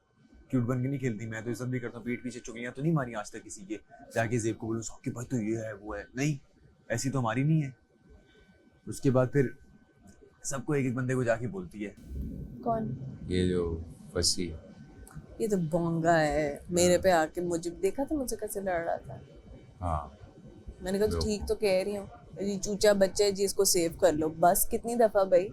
क्यूट बन के नहीं खेलती। मैं तो इज्जत भी करता हूँ, पीठ पीछे चुगलियाँ तो नहीं मारी आज तक किसी के, जाके ज़ेब को बोलूँ कि भाई तो ये है वो है, नहीं ऐसी तो हमारी नहीं है। उसके बाद फिर सबको एक एक बंदे को जाके बोलती है। कौन? ये जो फंसी, ये तो बोंगा है, मेरे पे आके मुझे देखा था मुझसे कैसे लड़ रहा था। हाँ मैंने कहा तो ठीक तो कह रही हूँ, ये चूचा बच्चा है जी, इसको सेव कर लो। बस कितनी दफा भाई,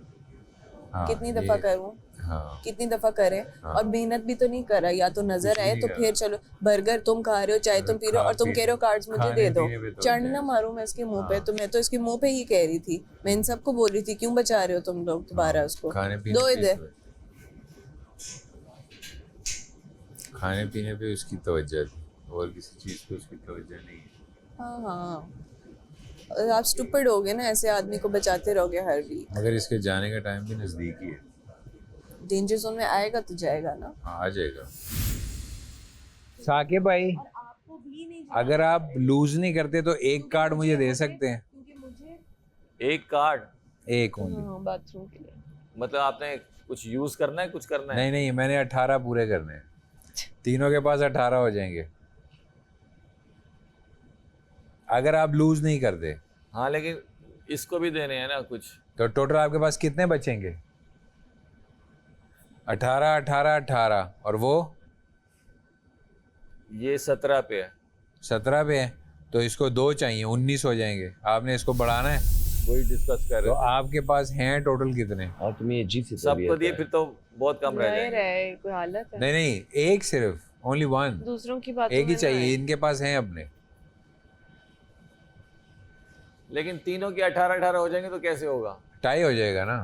हाँ, कितनी दफा करूँ, हाँ, कितनी दफा करे, हाँ, और मेहनत भी तो नहीं करा, या तो नजर आए तो फिर चलो। बर्गर तुम खा रहे हो, चाय तुम पी रहे हो, और तुम कह रहे हो कार्ड्स मुझे दे दो। चढ़ ना मारूं मैं इसके मुंह पे, तो मैं तो इसके मुंह पे ही कह रही थी। मैं इन सबको बोल रही थी, क्यों बचा रहे हो तुम लोग दोबारा उसको, दो इधर। खाने पीने पे उसकी तवज्जो थी, और किसी चीज पे उसकी तवज्जो नहीं है। हाँ हाँ, आप स्टूपिड हो गए ना, ऐसे आदमी को बचाते रहोगे हर वीक। मगर इसके जाने का टाइम भी नजदीक ही है। डेंजर जोन में आएगा तो जाएगा ना। हाँ, आ जाएगा। साकिब भाई, अगर आप लूज नहीं करते तो एक कार्ड मुझे दे सकते हैं। एक कार्ड? एक ओनली। बाथरूम के लिए। मतलब आपने कुछ यूज करना है, कुछ करना है? नहीं नहीं, मैंने 18 पूरे करने हैं, तीनों के पास 18 हो जाएंगे अगर आप लूज नहीं करते। हाँ, लेकिन इसको भी देने हैं ना कुछ। तो टोटल आपके पास कितने बचेंगे? 18 18 18, और वो ये 17 पे है। 17 पे है, तो इसको 2 चाहिए, 19 हो जाएंगे। आपने इसको बढ़ाना है, वही डिस्कस कर रहे तो आपके पास हैं टोटल कितने? और तुम्हें ये जीत सबको दिए फिर तो बहुत कम रह जाएंगे। कोई हालत है? नहीं नहीं, एक सिर्फ, ओनली वन। दूसरों की बातों एक ही में चाहिए, इनके पास हैं अपने। लेकिन तीनों के 18 18 हो जाएंगे तो कैसे होगा? टाई हो जाएगा ना,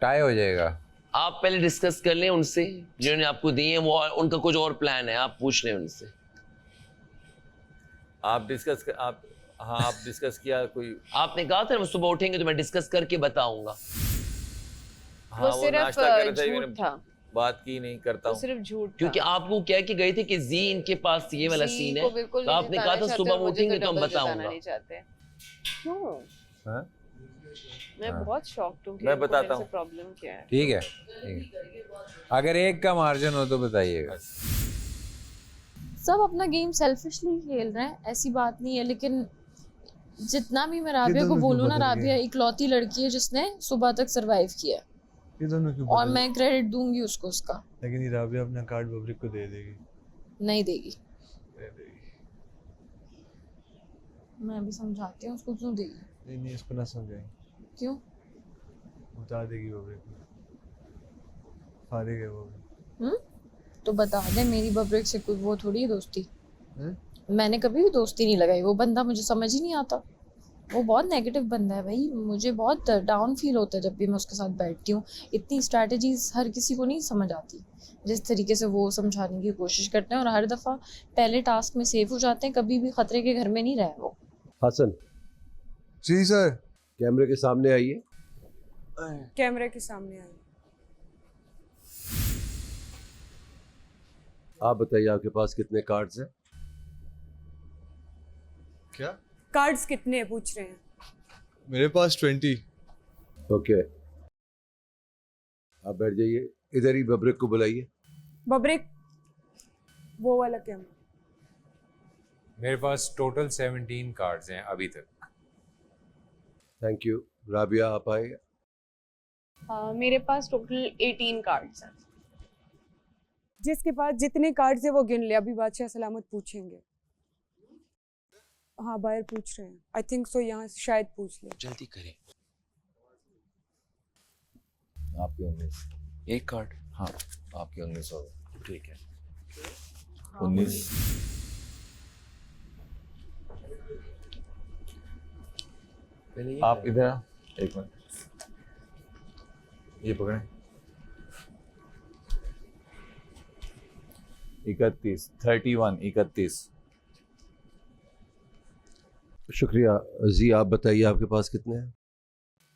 टाई हो जाएगा। आप पहले डिस्कस कर लें उनसे, जिन्होंने आपको दिए हैं, वो उनका कुछ और प्लान है, आप पूछ लें उनसे। आप डिस्कस किया कोई? आपने कहा था ना सुबह उठेंगे तो मैं डिस्कस करके बताऊंगा। वो सिर्फ झूठ था। बात की नहीं करता हूँ। सिर्फ झूठ क्योंकि आप वो कह के गए थे कि जी इनके पास ये वाला सीन है, तो आपने कहा था सुबह उठेंगे तो हम बताऊंगा। क्यों? हाँ? मैं बहुत शॉक्ड हूँ। मैं बताता हूँ प्रॉब्लम क्या है। ठीक है, ठीक है। अगर एक का मार्जिन हो तो बताइएगा। सब अपना गेम सेल्फिशली खेल रहे हैं, ऐसी बात नहीं है, लेकिन जितना भी मैं राबिया को बोलूँ ना, राबिया इकलौती लड़की है जिसने सुबह तक सरवाइव किया, ये दोनों क्यों और मैं क्रेडिट दूंगी उसको उसका। लेकिन ये राबिया अपना कार्ड बबरिक को दे देगी। नहीं देगी। दे देगी। मैं अभी समझाती हूँ उसको, क्यों देगी। नहीं इसको ना समझाएं। क्यों? बता देगी बबरिक को, फारिग है वो। तो बता दे, मेरी बबरिक से कोई वो थोड़ी है दोस्ती। मैंने कभी भी दोस्ती नहीं लगाई, वो बंदा मुझे समझ ही नहीं आता, वो बहुत नेगेटिव बंदा है भाई, मुझे बहुत डाउन फील होता है जब भी मैं उसके साथ बैठती हूँ। इतनी स्ट्रैटेजीज हर किसी को नहीं समझ आती जिस तरीके से वो समझाने की कोशिश करते हैं, और हर दफ़ा पहले टास्क में सेफ हो जाते हैं, कभी भी खतरे के घर में नहीं रहे वो। हसन जी सर। कैमरे के सामने आइए। कैमरे के सामने आइए। आप बताइए आपके पास कितने कार्ड्स हैं? क्या कार्ड्स कितने हैं पूछ रहे हैं? मेरे पास 20। ओके, आप बैठ जाइए, इधर ही बबरिक को बुलाइए। बबरिक, वो वाला कैमरा। मेरे पास टोटल 17 कार्ड्स हैं अभी तक। Thank you. राबिया आप आए। मेरे पास टोटल 18 कार्ड्स हैं। जिसके पास जितने कार्ड्स है वो गिन ले, अभी बादशाह सलामत पूछेंगे। हाँ बाहर पूछ रहे हैं, आई थिंक सो, यहाँ शायद पूछ ले। जल्दी करें। आपके 19। एक कार्ड। हाँ आपके 19 हो गए। ठीक है। 19। आप इधर आ, एक मिनट, ये पकड़ें। 31, 31, 31। शुक्रिया। जी आप बताइए आपके पास कितने हैं?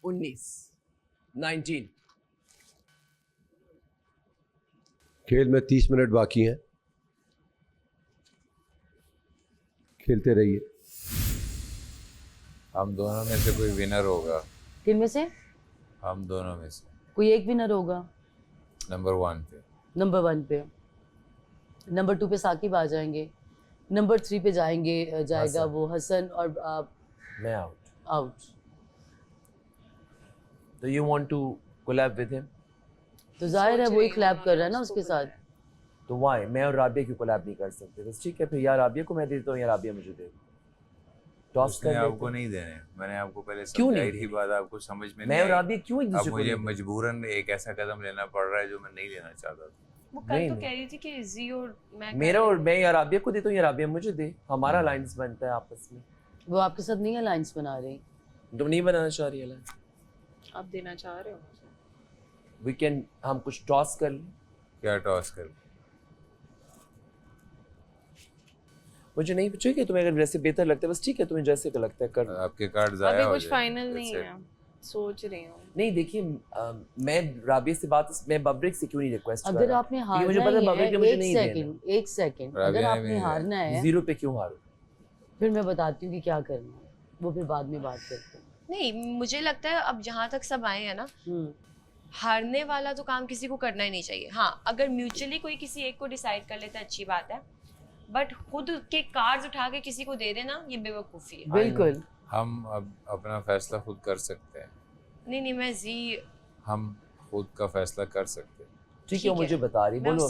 19। खेल में 30 मिनट बाकी हैं, खेलते रहिए। हम दोनों में से कोई विनर होगा। किन में से? हम दोनों में से कोई एक विनर होगा। नंबर 1 पे। नंबर 1 पे। नंबर 2 पे साकिब आ जाएंगे। नंबर 3 पे जाएगा वो हसन, और आप। मैं आउट। तो you want to collab with him? तो जाहिर है वही कोलैब कर रहा है ना उसके साथ। तो वाई मैं और राबिया क्यों कोलैब नहीं कर सकते? बस ठीक है, फिर या राबिया को मैं देता हूँ या राबिया मुझे दे। टॉस कर आपको नहीं देने, मैंने आपको पहले समझाई थी बात, आपको समझ में नहीं आई। मैं और राबिया क्यों एक दूसरे को? मुझे मजबूरन एक ऐसा कदम लेना पड़ रहा है जो मैं नहीं लेना चाहता था। वो कल तो कह रही थी कि जी और मैं या राबिया को देता हूँ या राबिया मुझे दे, हमारा अलायंस बनता है आपस में। वो आपके साथ नहीं अलायंस बना रही। तुम नहीं बनाना चाह रही अलायंस? आप देना चाह रहे हो? हम कुछ टॉस कर लें। क्या टॉस कर? मुझे नहीं चाहिए, तुम्हें अगर जैसे बेहतर लगता है बस ठीक है, तुम्हें जैसे का लगता है कर। आपके कार्ड जाया हो जाए। अभी कुछ फाइनल नहीं है, सोच रही हूँ। नहीं देखिए, मैं राबिया से बात, मैं बबरिक से क्यों नहीं रिक्वेस्ट कर रहा? अगर आपने हारना मुझे पता है बबरिक ने मुझे नहीं देना। एक सेकंड, अगर आपने हारना है 0 पे क्यों हारो? फिर मैं बताती हूँ कि क्या करना है, वो फिर बाद में बात करते हैं। नहीं, मुझे लगता है अब जहाँ तक सब आए हैं ना, हारने वाला तो काम किसी को करना ही नहीं चाहिए। हाँ, अगर म्यूचुअली कोई किसी एक को डिसाइड कर लेता है अच्छी बात है, बट खुद के कार्ड्स उठा के किसी को दे देना ये बेवकूफ़ी है। बिल्कुल, हम अब अपना फैसला खुद कर सकते हैं। नहीं, मैं जी हम खुद का फैसला कर सकते हैं। ठीक है, मुझे बता रही, बोलो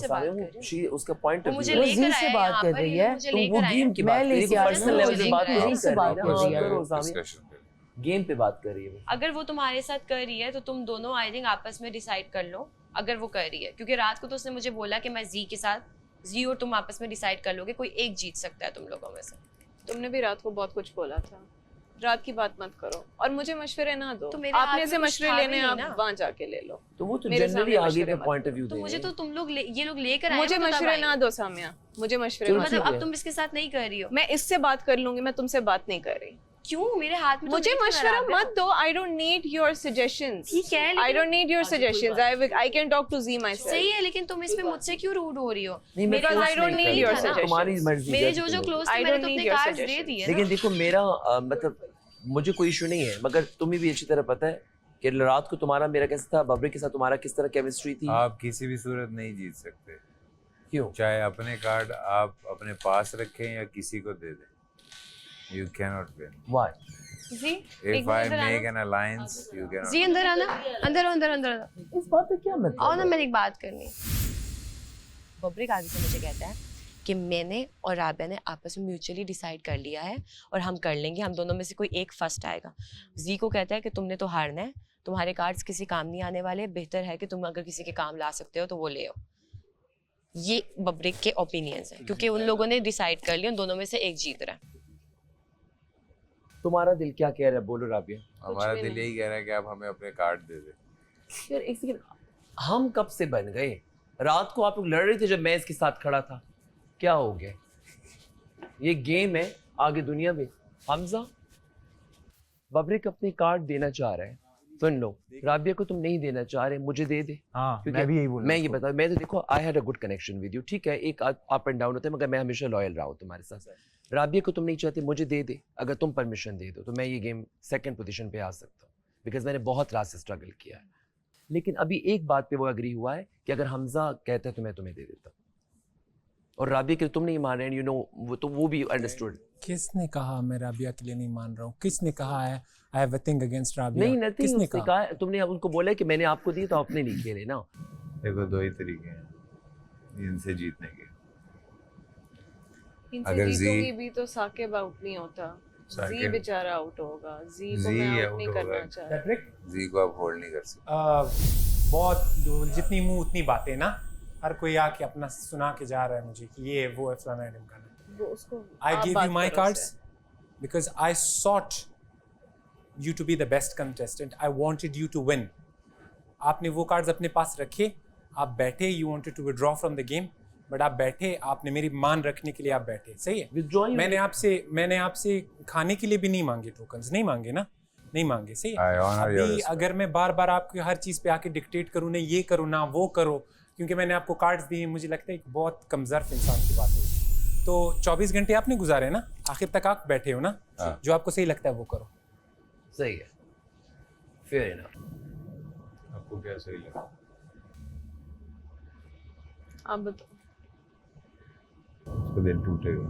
उसका पॉइंट ऑफ व्यू मुझे लेकर से बात कर रही है, वो गेम की बात कर रही है, पर्सनल लेवल पे बात कर रही है, गेम पे बात कर रही है। अगर वो तुम्हारे साथ कर रही है तो तुम दोनों आई थिंक आपस में डिसाइड कर लो, अगर वो कर रही है, क्योंकि रात को तो उसने मुझे बोला कि मैं जी के साथ, जी और तुम आपस में डिसाइड कर लोगे, कोई एक जीत सकता है तुम लोगों में से। तुमने भी रात को बहुत कुछ बोला था, रात की बात मत करो और मुझे मशवरे ना दो। तो आपने से मशवरे लेने आप वहाँ जाके ले लो। तो वो तो जनरली आगे का पॉइंट ऑफ व्यू तो मुझे तो तुम लोग ये लोग लेकर आए, मुझे मशवरे ना दो सामिया, मुझे मशवरे मतलब अब तुम इसके साथ नहीं कर रही हो। मैं इससे बात कर लूंगी, मैं तुमसे बात नहीं कर रही। क्यों मेरे हाथ में मुझे मशवरा मत दो. I don't need your suggestions. ठीक है, I don't need your suggestions. I can talk to Z myself. सही है, लेकिन तुम इसमें मुझसे क्यों रूड हो रही हो? Because I don't need your suggestions. तुम्हारी मर्जी. मेरे जो क्लोज थे मैंने तो अपने कार्ड्स दे दिए. लेकिन देखो मेरा मतलब मुझे कोई इशू नहीं है, मगर तुम्हें भी अच्छी तरह पता है कि रात को तुम्हारा मेरा कैसा था, बबरी के साथ तुम्हारा किस तरह केमिस्ट्री थी. आप किसी भी सूरत नहीं जीत सकते. क्यों? चाहे अपने कार्ड आप अपने पास रखें या किसी को दे दें. You cannot win. Why? Ji, If I make an alliance, you cannot. जी अंदर आना, अंदर. इस बात पे क्या मतलब? आओ ना, मैंने एक बात करनी. बबरी आगे से मुझे कहता है कि मैंने और राबिया ने आपस में म्यूचुअली डिसाइड कर लिया है और हम कर लेंगे, हम दोनों में से कोई एक फर्स्ट आएगा. जी को कहता है कि तुमने तो हारना है, तुम्हारे कार्ड्स किसी काम नहीं आने वाले, बेहतर है कि तुम अगर किसी के काम ला सकते हो तो वो ले आओ. ये बब्रिक के ओपिनियंस हैं, क्योंकि उन लोगों ने डिसाइड कर लिया, उन दोनों में से एक जीत रहा है. तुम्हारा दिल क्या कह रहा है, बोलो राबिया. हमारा दिल यही कह रहा है कि आप हमें अपने कार्ड दे दें. यार एक सेकंड, हम कब से बन गए? रात को आप लोग लड़ रहे थे जब मैं इसके साथ खड़ा था. क्या हो गया? ये गेम है, आगे दुनिया में. हमजा, बबरिक अपने कार्ड देना चाह रहा है, सुन लो. राबिया को तुम नहीं देना चाह रहे, मुझे दे दे. हाँ, मैं भी यही बोल रहा हूँ. मैं ये बता, मैं तो देखो I had a good connection with you, ठीक है, एक अप एंड डाउन होता है, मगर मैं हमेशा लॉयल रहा हूँ तुम्हारे साथ. राबिया को तुम नहीं चाहते, मुझे दे दे. अगर तुम परमिशन दे दो तो मैं ये गेम सेकंड पोजीशन पे आ सकता हूँ, बिकॉज मैंने बहुत रात से स्ट्रगल किया है. लेकिन अभी एक बात पे वो एग्री हुआ है कि अगर हमजा कहता है तो मैं तुम्हें दे देता हूँ, और राबिया के तुम नहीं मान रहे, यू नो, वो भी अंडरस्टूड. किसने कहा मैं राबिया के लिए नहीं मान रहा हूँ? किसने कहा है I have a thing against Rabia? नहीं, किसने कहा? तुमने उनको बोला कि मैंने आपको दी तो अपने लिए खेले ना. देखो दो ही तरीके हैं इनसे जीतने के. अगर जी भी तो साकिब आउट नहीं होता, जी बेचारा आउट होगा. जी को मैं आउट नहीं करना चाहता. जी को आप होल्ड नहीं कर सकते. बहुत जो जितनी मुंह उतनी बातें ना. हर कोई आके अपना सुना के जा रहा है मुझे कि ये वो है फलाना ढिमकाना. I gave you my cards because I sought you to be the best contestant. I wanted you to win. आपने वो कार्ड्स अपने पास रखे, आप बैठे. You wanted to withdraw from the game, but आप बैठे, आपने मेरी मान रखने के लिए आप बैठे. सही है. मैंने आपसे खाने के लिए भी नहीं मांगे टोकन्स, नहीं मांगे ना, नहीं मांगे. सही है. अभी अगर मैं बार बार आपके हर चीज़ पे आके डिक्टेट करूँ, नहीं ये करो ना वो करो, क्योंकि मैंने आपको कार्ड्स दिए, मुझे लगता है एक बहुत कमज़र्फ इंसान की बात है. तो 24 घंटे आपने गुजारे ना, आखिर तक आप बैठे हो ना. जो आपको सही लगता है वो करो. सही है, फेयर इनफ. आपको क्या सही लगा? आप बताओ. उसका दिल टूटेगा,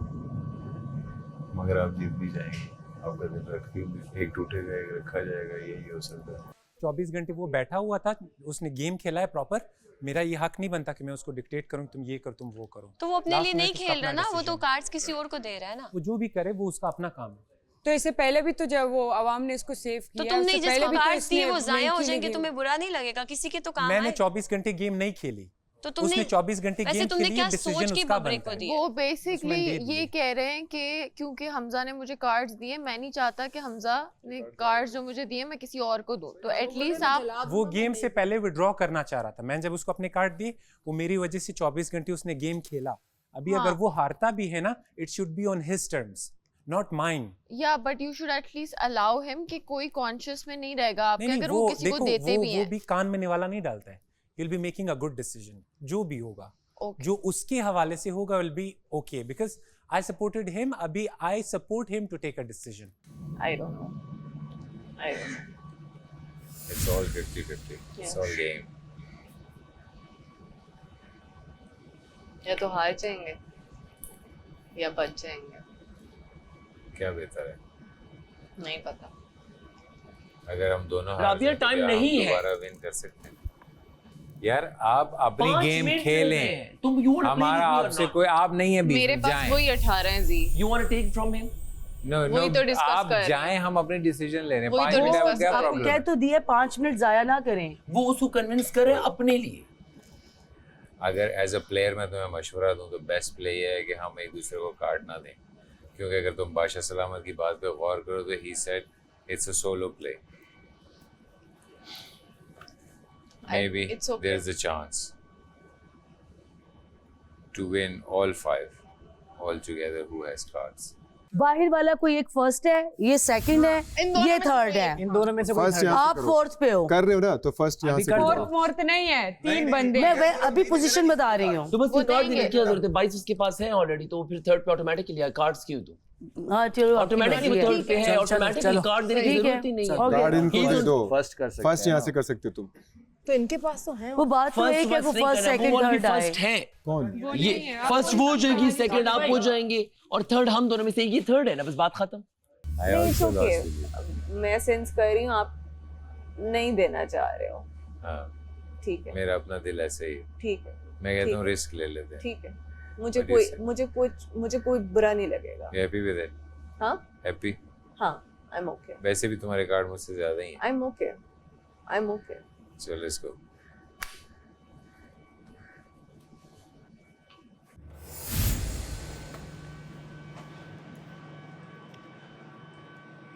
मगर आप जीत भी जाएंगे. आपका दिल रखती एक टूटेगा एक रखा जाएगा, यही हो सकता है. 24 घंटे वो बैठा हुआ था, उसने गेम खेला है प्रॉपर. मेरा ये हक नहीं बनता कि मैं उसको डिक्टेट करूं, तुम ये करो तुम वो करो. तो वो अपने लिए नहीं खेल रहा ना, वो तो कार्ड्स किसी और को दे रहा है ना. वो जो भी करे वो उसका अपना काम है. तो इससे पहले भी तो जब वो आवाम ने इसको सेव किया, तो तुमने जिसको कार्ड्स दिए वो जाया हो जाएंगे, तुम्हें बुरा नहीं लगेगा? किसी के तो काम है. मैंने 24 घंटे गेम नहीं खेली, तो तुमने 24 घंटे गेम खेली, डिसीजन उसका बनता है. वो बेसिकली ये कह रहे हैं कि क्योंकि हमजा ने मुझे कार्ड्स दिए, मैं नहीं चाहता कि हमजा ने कार्ड्स जो मुझे दिए मैं किसी और को दूं, तो एटलीस्ट आप. वो गेम से पहले विड्रॉ करना चाह रहा था. मैंने जब उसको अपने कार्ड दिए, वो मेरी वजह से 24 घंटे उसने गेम खेला. अभी अगर वो हारता भी है ना, it should be on his terms, not mine. Yeah but you should at least allow him कि कोई कॉन्शियस में नहीं रहेगा आपके, अगर वो किसी को देते भी हैं. वो भी कान में निवाला नहीं डालता है. He'll be making a good decision. जो भी होगा, जो उसके हवाले से होगा will be okay, because I supported him. अभी I support him to take a decision. I don't know. It's all 50-50. It's all game. या तो हार जाएंगे या बच जाएंगे. क्या बेहतर है? नहीं पता. अगर हम दोनों राबिया टाइम नहीं है, दोबारा विन कर सकते हैं. यार आप अपनी गेम खेलें. तुम हमारा आपसे कोई आप नहीं है बीच. मेरे पास वही 18 हैं जी. You want to take from him? No, आप जाएं, हम अपने डिसीजन ले रहे हैं. 5 मिनट है, क्या प्रॉब्लम? कह तो दिया 5 मिनट जाया ना करें. वो उसको कन्विंस करें अपने लिए. अगर एज अ प्लेयर मैं तुम्हें मशवरा दूं तो बेस्ट प्ले ये है कि हम एक दूसरे को कार्ड ना दें, क्योंकि अगर तुम बादशाह सलामत की बात पे गौर करो तो he said it's a solo play. Maybe there's a chance to win all 5 all together who has cards. बाहर वाला कोई एक फर्स्ट है, ये सेकंड है, ये थर्ड है। इन दोनों में से कोई First यहाँ से आप करो। फोर्थ पे हो। कर रहे हो ना, तो फर्स्ट यहाँ से करो। फोर्थ फोर्थ नहीं है, 3 बंदे मैं अभी पोजीशन बता रही हूँ। तो बस ये कार्ड देने की क्या जरूरत है? 22 उसके पास है ऑलरेडी, तो फिर थर्ड पे ऑटोमेटिकली है। कार्ड्स क्यों दो? हाँ चलो ऑटोमेटिकली थर्ड पे है, ऑटोमेटिकली कार्ड देने की जरूरत ही नहीं है। कार्ड इनको दे दो। फर्स्ट कर सकते फर्स्ट यहाँ से कर सकते हो तुम। तो इनके पास तो है वो बात तो एक है, वो फर्स्ट सेकंड थर्ड आए। फर्स्ट है कौन? ये फर्स्ट वो हो जाएगी, सेकंड आप हो जाएंगे, और थर्ड हम दोनों में से एक ही थर्ड है ना, बस बात खत्म। नहीं, it's okay। मैं सेंस कर रही हूँ आप नहीं देना चाह रहे हो। हाँ, ठीक है, मेरा अपना दिल ऐसे ही है। ठीक है, मैं कहता हूँ रिस्क ले लेते हैं। ठीक है। मुझे What do you कोई कोई बुरा नहीं लगेगा। Happy with it? हाँ हैप्पी? हाँ, आई एम ओके। वैसे भी तुम्हारे कार्ड मुझसे ज्यादा ही हैं। I am okay, I am okay. चलो लेट्स गो।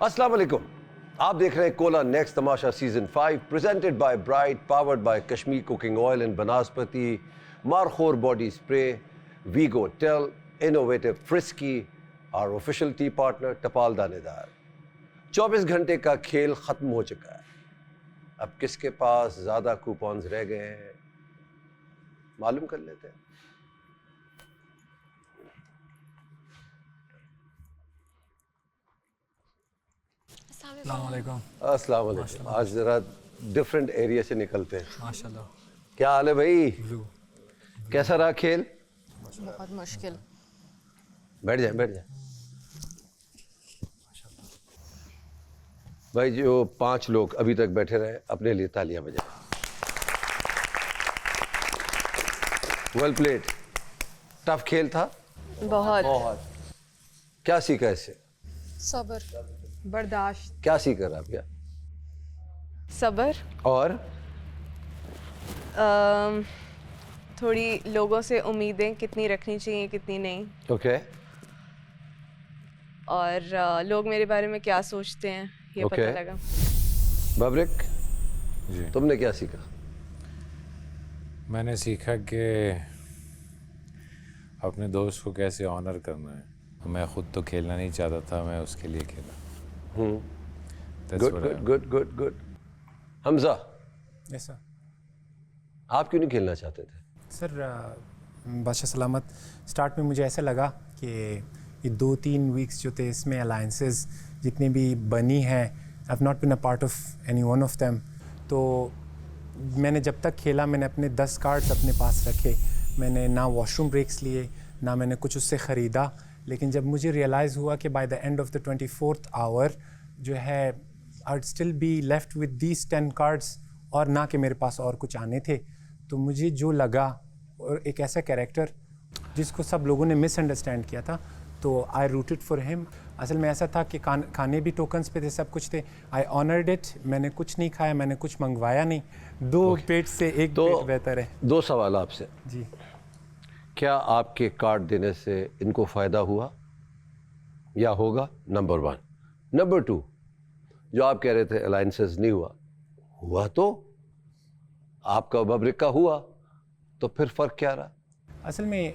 अस्सलाम वालेकुम, आप देख रहे हैं Cola next Tamasha season 5 presented by Bright, powered by Kashmir cooking oil and बनास्पति, Markhor body spray, वीगो टेल, इनोवेटिव फ्रिस्की, और official tea partner Tapal Danedar. 24 घंटे का खेल खत्म हो चुका है। अब किसके पास ज्यादा कूपन्स रह गए हैं मालूम कर लेते हैं। अस्सलाम वालेकुम। आज जरा डिफरेंट एरिया से निकलते हैं। माशाल्लाह। क्या हाल है भाई? कैसा रहा खेल? बहुत मुश्किल। बैठ जाए, बैठ जाए। भाई जो 5 लोग अभी तक बैठे रहे, अपने लिए तालियां बजाएं। Well played. टफ खेल था बहुत। क्या सीखा इससे? सब्र, बर्दाश्त। क्या सीखा राबिया? सब्र और थोड़ी लोगों से उम्मीदें कितनी रखनी चाहिए कितनी नहीं, ओके। और लोग मेरे बारे में क्या सोचते हैं ये पता लगा। बबरिक जी, तुमने क्या सीखा? मैंने सीखा कि अपने दोस्त को कैसे ऑनर करना है। मैं खुद तो खेलना नहीं चाहता था, मैं उसके लिए खेला। Good good good good good. Hamza, yes sir. आप क्यों नहीं खेलना चाहते थे? सर बादशाह सलामत, स्टार्ट में मुझे ऐसा लगा कि ये 2-3 वीक्स जो थे इसमें अलाइंसेस जितनी भी बनी हैं, I have not been a part of any one of them. तो मैंने जब तक खेला मैंने अपने 10 कार्ड्स अपने पास रखे। मैंने ना वॉशरूम ब्रेक्स लिए, ना मैंने कुछ उससे ख़रीदा। लेकिन जब मुझे रियलाइज़ हुआ कि by the end of the 24th hour जो है I would still be left with these 10 cards, और ना कि मेरे पास और कुछ आने थे, तो मुझे जो लगा, और एक ऐसा कैरेक्टर जिसको सब लोगों ने मिसअंडरस्टैंड किया था, तो आई रूटेड फॉर हिम। असल में ऐसा था कि खाने भी टोकन्स पे थे, सब कुछ थे। आई ऑनर्ड इट। मैंने कुछ नहीं खाया, मैंने कुछ मंगवाया नहीं। 2 पेट से 1 पेट बेहतर है। 2 सवाल आपसे। जी, क्या आपके कार्ड देने से इनको फ़ायदा हुआ या होगा? नंबर 1। नंबर 2, जो आप कह रहे थे अलायंसेस नहीं हुआ तो आपका बबरिक का हुआ, तो फिर फ़र्क क्या रहा? असल में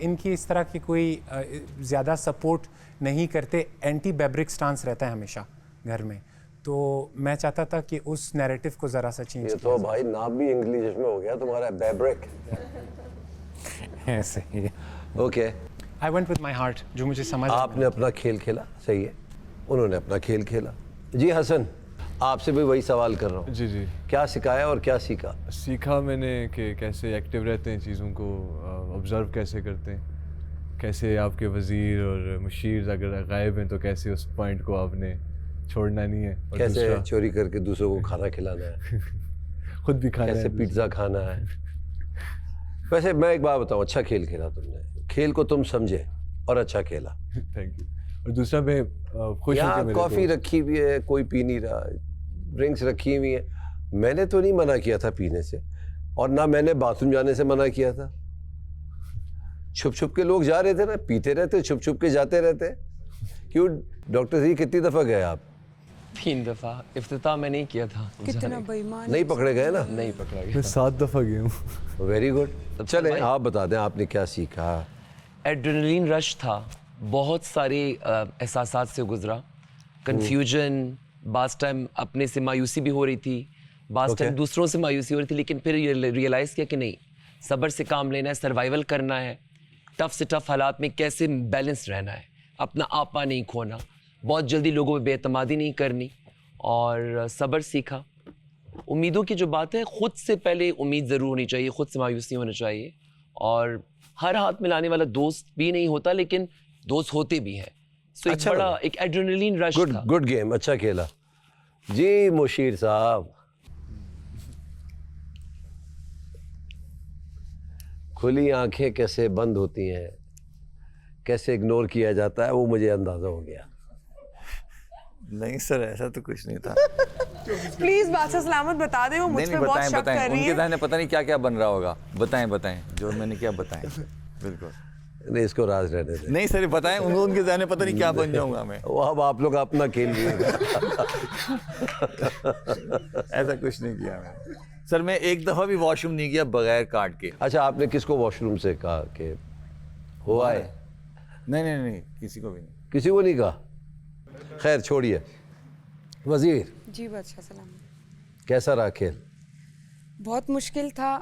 इनकी इस तरह की कोई ज़्यादा सपोर्ट नहीं करते। एंटी बैब्रिक स्टांस रहता है हमेशा घर में, तो मैं चाहता था कि उस नैरेटिव को ज़रा सा चेंज। ये तो भाई नाम भी इंग्लिश में हो गया तुम्हारा, बैब्रिक। ऐसे ही। Okay, I went with my heart, जो मुझे समझ। आपने अपना खेल खेला, सही है, उन्होंने अपना खेल खेला। जी हसन, आपसे भी वही सवाल कर रहा हूँ। जी जी। क्या सिखाया और क्या सीखा? सीखा मैंने कि कैसे एक्टिव रहते हैं, चीज़ों को ऑब्ज़र्व कैसे करते हैं, कैसे आपके वज़ीर और मुशीर अगर गायब हैं तो कैसे उस पॉइंट को आपने छोड़ना नहीं है, और कैसे चोरी करके दूसरों को खाना खिलाना है, खुद भी खाना है, कैसे पिज्ज़ा खाना है। वैसे मैं एक बात बताऊँ, अच्छा खेल खेला तुमने, खेल को तुम समझे और अच्छा खेला। Thank you. और दूसरा मैं खुश हूँ कि मेरे कॉफ़ी रखी हुई है, कोई पी नहीं रहा, ड्रिंक्स रखी हुई है। मैंने तो नहीं मना किया था पीने से, और ना मैंने बाथरूम जाने से मना किया था। छुप छुप के लोग जा रहे थे ना, पीते रहते, छुप छुप के जाते रहते। क्यों डॉक्टर जी, कितनी दफ़ा गए आप? 3 दफ़ा। इफ्तिताह में नहीं किया था। कितना बेईमान। नहीं पकड़े गए ना? नहीं पकड़ा गया। मैं 7 दफ़ा गया हूँ। Very good. चले आप बता दें आपने क्या सीखा? एड्रेनलिन रश था बहुत सारे एहसासात से गुजरा, कन्फ्यूजन, बास टाइम अपने से मायूसी भी हो रही थी, बास टाइम दूसरों से मायूसी हो रही थी, लेकिन फिर रियलाइज़ किया कि नहीं, सब्र से काम लेना है, सर्वाइवल करना है, टफ से टफ हालात में कैसे बैलेंस रहना है, अपना आपा नहीं खोना, बहुत जल्दी लोगों में बेतमादी नहीं करनी, और सब्र सीखा। उम्मीदों की जो बात है, खुद से पहले उम्मीद ज़रूर होनी चाहिए, खुद से मायूस नहीं होना चाहिए, और हर हाथ मिलाने वाला दोस्त भी नहीं होता, लेकिन दोस्त होते भी हैं। सो एक बड़ा एक एड्रेनलिन रश था। गुड गेम, अच्छा खेला जी मुशीर साहब। खुली आंखें कैसे बंद होती हैं, कैसे इग्नोर किया जाता है, वो मुझे अंदाजा हो गया। नहीं सर, ऐसा तो कुछ नहीं था। प्लीज बादशाह सलामत बता दे, वो मुझ पे बहुत शक कर रही है। उनके दाने पता नहीं क्या क्या बन रहा होगा। बताएं जो मैंने क्या बताएं। बिल्कुल नहीं, इसको राज रहने दे। नहीं सर, बताएं उनके दाने पता नहीं क्या बन जाऊंगा मैं। वो अब आप लोग अपना खेल लीजिएगा। ऐसा कुछ नहीं किया मैंने सर। मैं एक दफा भी वॉशरूम नहीं किया बगैर कार्ड के। अच्छा, आपने किसको वॉशरूम से कहा कि हुआ है? नहीं, किसी को भी नहीं। किसी को नहीं कहा? खैर छोड़िए। वजीर जी बादशाह सलाम। कैसा रहा खेल? बहुत मुश्किल था।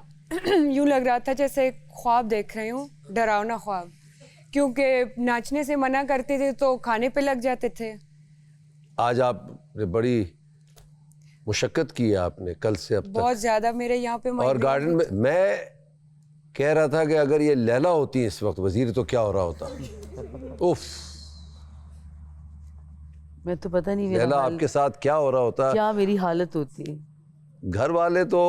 यूं लग रहा था जैसे ख्वाब देख रही हूँ, डरावना ख्वाब, क्योंकि नाचने से मना करते थे तो खाने पे लग जाते थे। आज आपने बड़ी मुशक्कत की है आपने कल से अब तक बहुत ज्यादा। मेरे यहाँ पे और गार्डन में मैं कह रहा था कि अगर ये लैला होती इस वक्त वजीर तो क्या हो रहा होता। उफ, मैं तो पता नहीं लैला आपके साथ क्या हो रहा होता, क्या मेरी हालत होती। घर वाले तो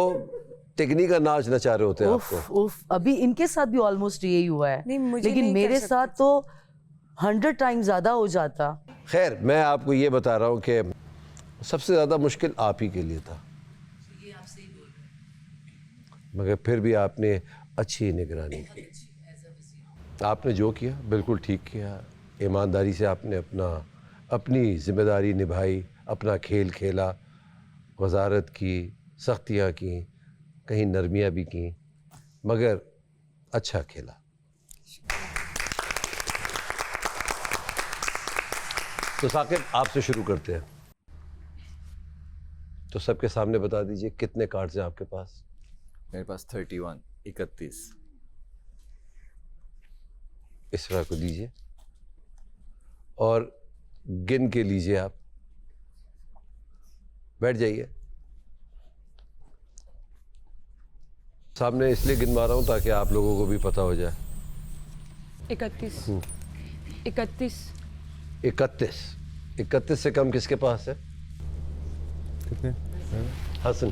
टेक्निक का नाच नचा रहे होते आपको। उफ, अभी इनके साथ भी ऑलमोस्ट यही हुआ है, लेकिन नहीं मेरे साथ तो 100 टाइम ज्यादा हो जाता। खैर, मैं आपको ये बता रहा हूँ कि सबसे ज़्यादा मुश्किल आप ही के लिए था, मगर फिर भी आपने अच्छी निगरानी की। आपने जो किया बिल्कुल ठीक किया। ईमानदारी से आपने अपनी जिम्मेदारी निभाई, अपना खेल खेला, वजारत की, सख्तियाँ की, कहीं नरमियाँ भी की, मगर अच्छा खेला। तो साकिब, आपसे शुरू करते हैं। तो सबके सामने बता दीजिए कितने कार्ड्स हैं आपके पास? मेरे पास 31। इसरा को दीजिए और गिन के लीजिए। आप बैठ जाइए। सामने इसलिए गिनवा रहा हूं ताकि आप लोगों को भी पता हो जाए। 31 से कम किसके पास है? कितने? हसन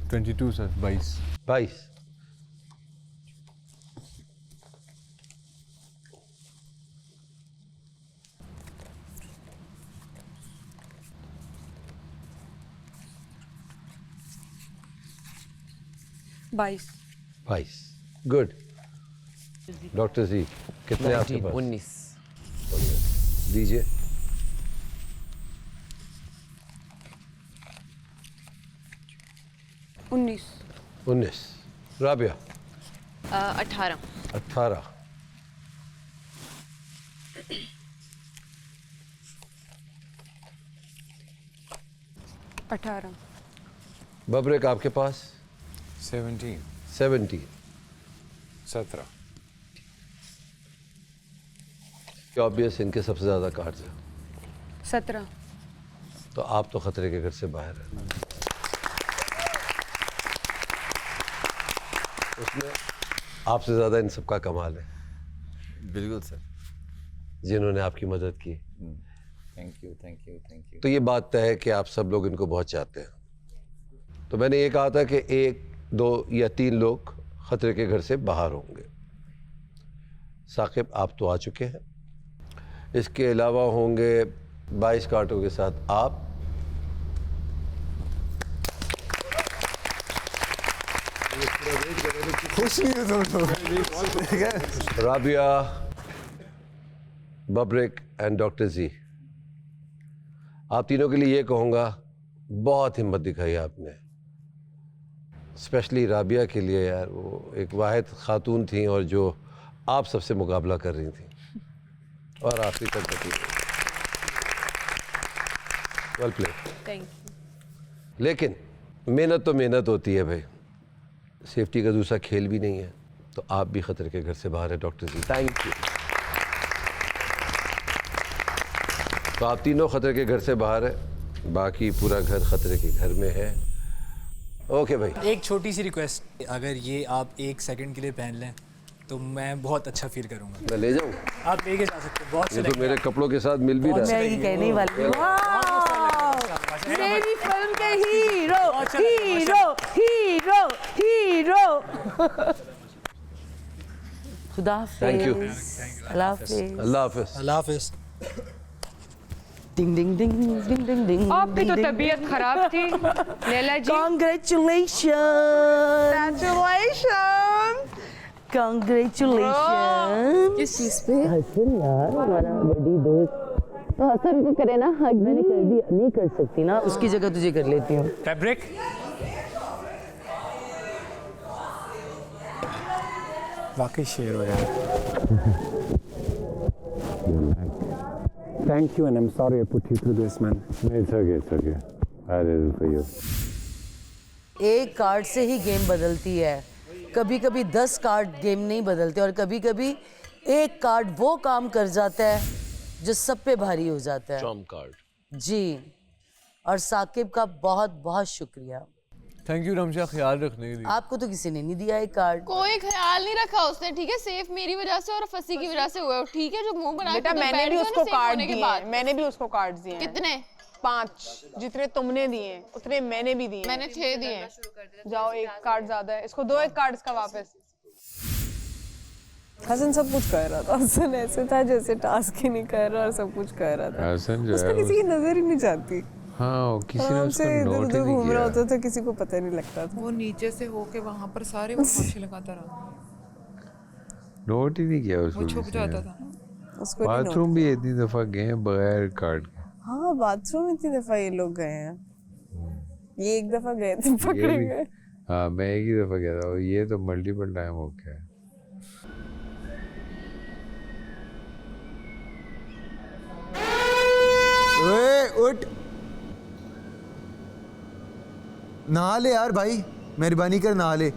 22 सर। 22। 22। गुड। डॉक्टर जी, कितने आपके पास? 19। दीजिए। 19। राबिया? 18। 18। बबरेक आपके पास? 17। 17। ऑब्वियस इनके सबसे ज़्यादा कार्ड्स हैं। 17। तो आप तो खतरे के घर से बाहर हैं। उसमें आपसे ज़्यादा इन सबका कमाल है। बिल्कुल सर। जिन्होंने आपकी मदद की। Thank you. तो ये बात तय है कि आप सब लोग इनको बहुत चाहते हैं। तो मैंने ये कहा था कि 1, 2 या 3 लोग खतरे के घर से बाहर होंगे। साकिब, आप तो आ चुके हैं। इसके अलावा होंगे 22 कार्डों के साथ आप, खुश नहीं हो तुम? राबिया, बबरेक एंड डॉक्टर जी। आप तीनों के लिए ये कहूँगा, बहुत हिम्मत दिखाई आपने, स्पेशली राबिया के लिए। यार, वो एक वाहिद खातून थी और जो आप सबसे मुकाबला कर रही थी। और आखिरी तक बची। Well play. Thank you. लेकिन मेहनत तो मेहनत होती है भाई, सेफ्टी का दूसरा खेल भी नहीं है, तो आप भी खतरे के घर से बाहर है डॉक्टर जी। Thank you. तो आप तीनों खतरे के घर से बाहर है, बाकी पूरा घर खतरे के घर में है। ओके भाई। एक छोटी सी रिक्वेस्ट, अगर ये आप 1 सेकंड के लिए पहन लें तो मैं बहुत अच्छा फील करूंगा। मैं ले जाऊँ? आप लेके जा सकते हैं, बहुत ये तो मेरे कपड़ों के साथ मिल भी रहा है। मैं ही कहने वाली हूँ। मेरी फिल्म के हीरो हीरो हीरो हीरो। खुदा हाफिज़। Thank you. अल्लाह हाफिज़। अल्लाह हाफिज़। अल्लाह हाफिज़। डिंग डिंग डिंग डिंग डिंग डिंग। आपकी तो तबीयत खराब थी लैला जी। Congratulations। किस चीज़ पे? हसन यार, हमारा बड़ी दोस्त। तो हसन को करे ना हग। मैंने कर दिया, नहीं कर सकती ना, उसकी जगह तुझे कर लेती हूँ। फैब्रिक वाकई शेर हो यार। Thank you and I'm sorry I put you through this, man. It's okay, it's okay. I'll do for you. एक कार्ड से ही गेम बदलती है। कभी कभी 10 कार्ड गेम नहीं बदलते, और कभी कभी एक कार्ड वो काम कर जाता है जो सब पे भारी हो जाता है। Trump card. जी, और साकिब का बहुत बहुत शुक्रिया। थैंक यू रमशा, ख्याल रखने के लिए। आपको तो किसी ने नहीं दिया एक कार्ड। कोई ख्याल नहीं रखा उसने, ठीक है? सेफ मेरी वजह से और फसी की वजह से हुआ, ठीक है? जो मुंह बना बेटा के मैंने भी उसको कार्ड के दिए, बाद मैंने भी उसको कार्ड दिए। कितने? 5। जितने तुमने दिए उतने मैंने भी दिए। मैंने 6 दिए। जाओ, एक कार्ड ज्यादा है, इसको दो एक कार्ड इसका वापस। हसन सब कुछ कह रहा था, हसन ऐसे था जैसे टास्क ही नहीं कर रहा और सब कुछ कह रहा था। हसन जो उसका है किसी की नजर ही नहीं जाती। हाँ, किसी ने उसको इधर नोट उधर ही नहीं घूम रहा किया। होता था, किसी को पता नहीं लगता था। वो नीचे से होके वहां पर सारे वो खांसी लगाता रहा, नोट ही नहीं किया उसको। वो छुप किसी जाता ने। था। उसको बाथरूम भी इतनी दफा गए हैं बगैर कार्ड के। हाँ, बाथरूम इतनी दफा ये लोग गए हैं। ये एक दफा गए थे, पकड़े ये भी- गए। हाँ, मैं एक ही दफा गया था और ये तो मल्टीपल टाइम हो गया है। ओए उठ, नहा ले यार भाई, मेहरबानी कर नहा ले।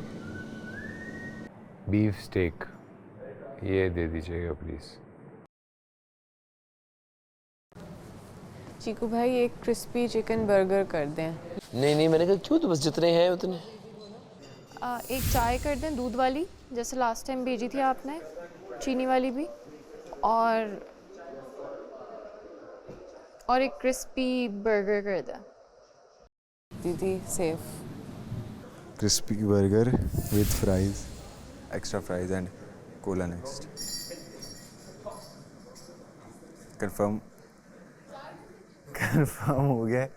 बीफ स्टेक ये दे दीजिएगा प्लीज। चीकू भाई एक क्रिस्पी चिकन बर्गर कर दें। नहीं नहीं, मैंने कहा क्यों, तो बस जितने हैं उतने। एक चाय कर दें दूध वाली, जैसे लास्ट टाइम भेजी थी आपने, चीनी वाली भी, और एक क्रिस्पी बर्गर कर दें। दीदी safe. Crispy burger with fries, extra fries and Cola next. Confirm हो गया है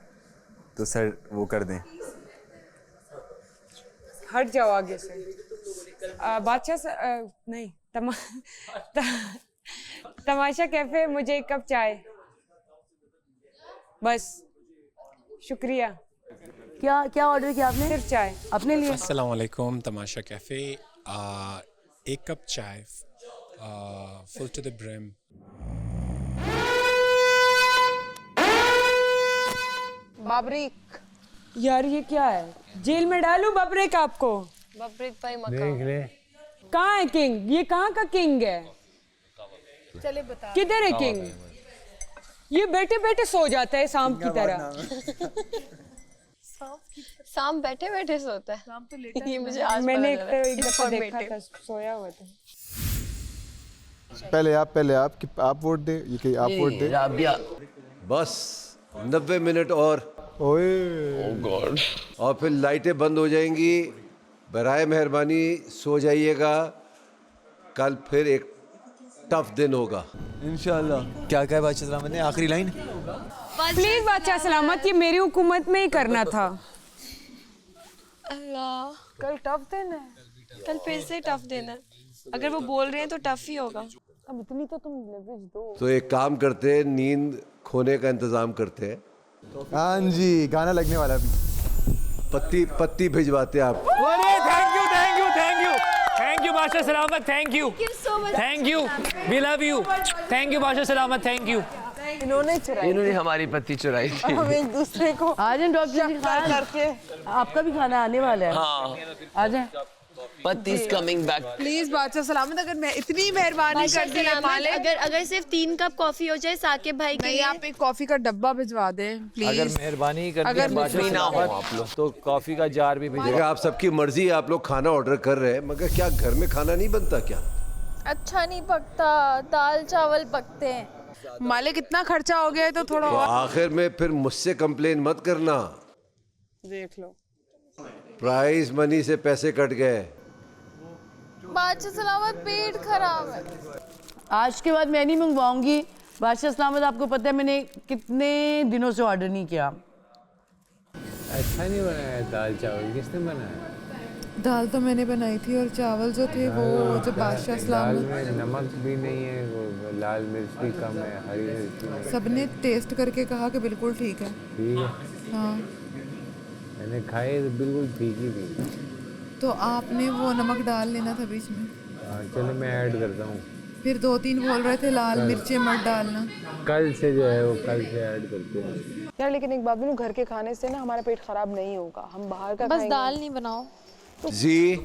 तो सर वो कर दें। हट जाओ आगे से। बादशाह नहीं, तमाशा कैफे, मुझे एक कप चाय बस, शुक्रिया। क्या क्या ऑर्डर किया आपने? सिर्फ चाय अपने लिए। अस्सलाम वालेकुम, तमाशा कैफे। एक कप चाय, फुल टू द ब्रिम। बाबरीक। यार ये क्या है? जेल में डालूं बाबरीक आपको? बाबरीक भाई देख ले। कहाँ है किंग? ये कहाँ का किंग है? चले बता। किधर है किंग? ये बैठे बैठे सो जाता है सांप की तरह। सांप बैठे बैठे सोता है। सांप तो लेटा ये मुझे आज मैंने पता चला। एक दफा देखा था, सोया हुआ था। पहले आप कि आप वोट दे, ये कि आप वोट दे। राबिया बस 90 मिनट और। ओए ओह गॉड। और फिर लाइटें बंद हो जाएंगी। बराए मेहरबानी सो जाइएगा, कल फिर एक टफ दिन होगा इंशाल्लाह। क्या क्या बादशाह सलामत ने आखिरी लाइन? प्लीज बादशाह सलामत, ये मेरी हुकूमत में ही करना था। अल्लाह, कल टफ दिन है। कल फिर से टफ दिन है। अगर वो बोल रहे हैं तो टफ ही होगा। अब इतनी तो तुम लेवरेज दो। तो एक काम करते हैं, नींद खोने का इंतजाम करते हैं। हाँ जी, गाना लगने वाला भी। पत्ती भिजवाते हैं आप। Thank you thank you thank you thank thank you बादशाह सलामत, thank you, thank you, we love you, thank you बादशाह सलामत, थैंक यू। इन्होंने हमारी पत्ती चुराई थी। हम एक दूसरे को आज डॉक्टर करके आपका भी खाना आने वाला है। हाँ आ जाए। पत्ती इज कमिंग बैक। प्लीज बादशाह सलामत, अगर मैं इतनी मेहरबानी कर दी है मालिक, अगर सिर्फ 3 कप कॉफी हो जाए साकिब भाई के लिए। आप एक कॉफी का डब्बा भिजवा दें प्लीज। अगर मेहरबानी कर अगर ना हो आप लोग तो कॉफी का जार भी भेजेगा। देखिए आप सबकी मर्जी है, आप लोग खाना ऑर्डर कर रहे हैं, मगर क्या घर में खाना नहीं बनता क्या? अच्छा नहीं पकता, दाल चावल पकते हैं। मालिक इतना खर्चा हो गया है तो थोड़ा तो और आखिर में फिर मुझसे कंप्लेन मत करना। देख लो, प्राइज मनी से पैसे कट गए। बादशाह सलामत पेट खराब है। आज के बाद मैं नहीं मंगवाऊंगी। बादशाह सलामत, आपको पता है मैंने कितने दिनों से ऑर्डर नहीं किया। अच्छा नहीं बनाया दाल चावल, किसने बनाया? दाल तो मैंने बनाई थी और चावल जो थे वो जो बादशाह दाल सलामत, में नमक भी नहीं है, वो लाल मिर्च भी कम है, हरी मिर्च भी नहीं है। सबने टेस्ट करके कहा कि बिल्कुल ठीक है। ठीक है, हाँ मैंने खाए तो बिल्कुल ठीक ही थी। तो आपने वो नमक डाल लेना था बीच में। हाँ चलो मैं ऐड करता हूँ। फिर 2-3 बोल रहे थे लाल मिर्चें मत डालना। कल से जो है वो कल से ऐड करते हैं। यार लेकिन एक बात बोलूं, घर के खाने से ना हमारा पेट खराब नहीं होगा, हम बाहर का बस दाल नहीं बनाओ। जी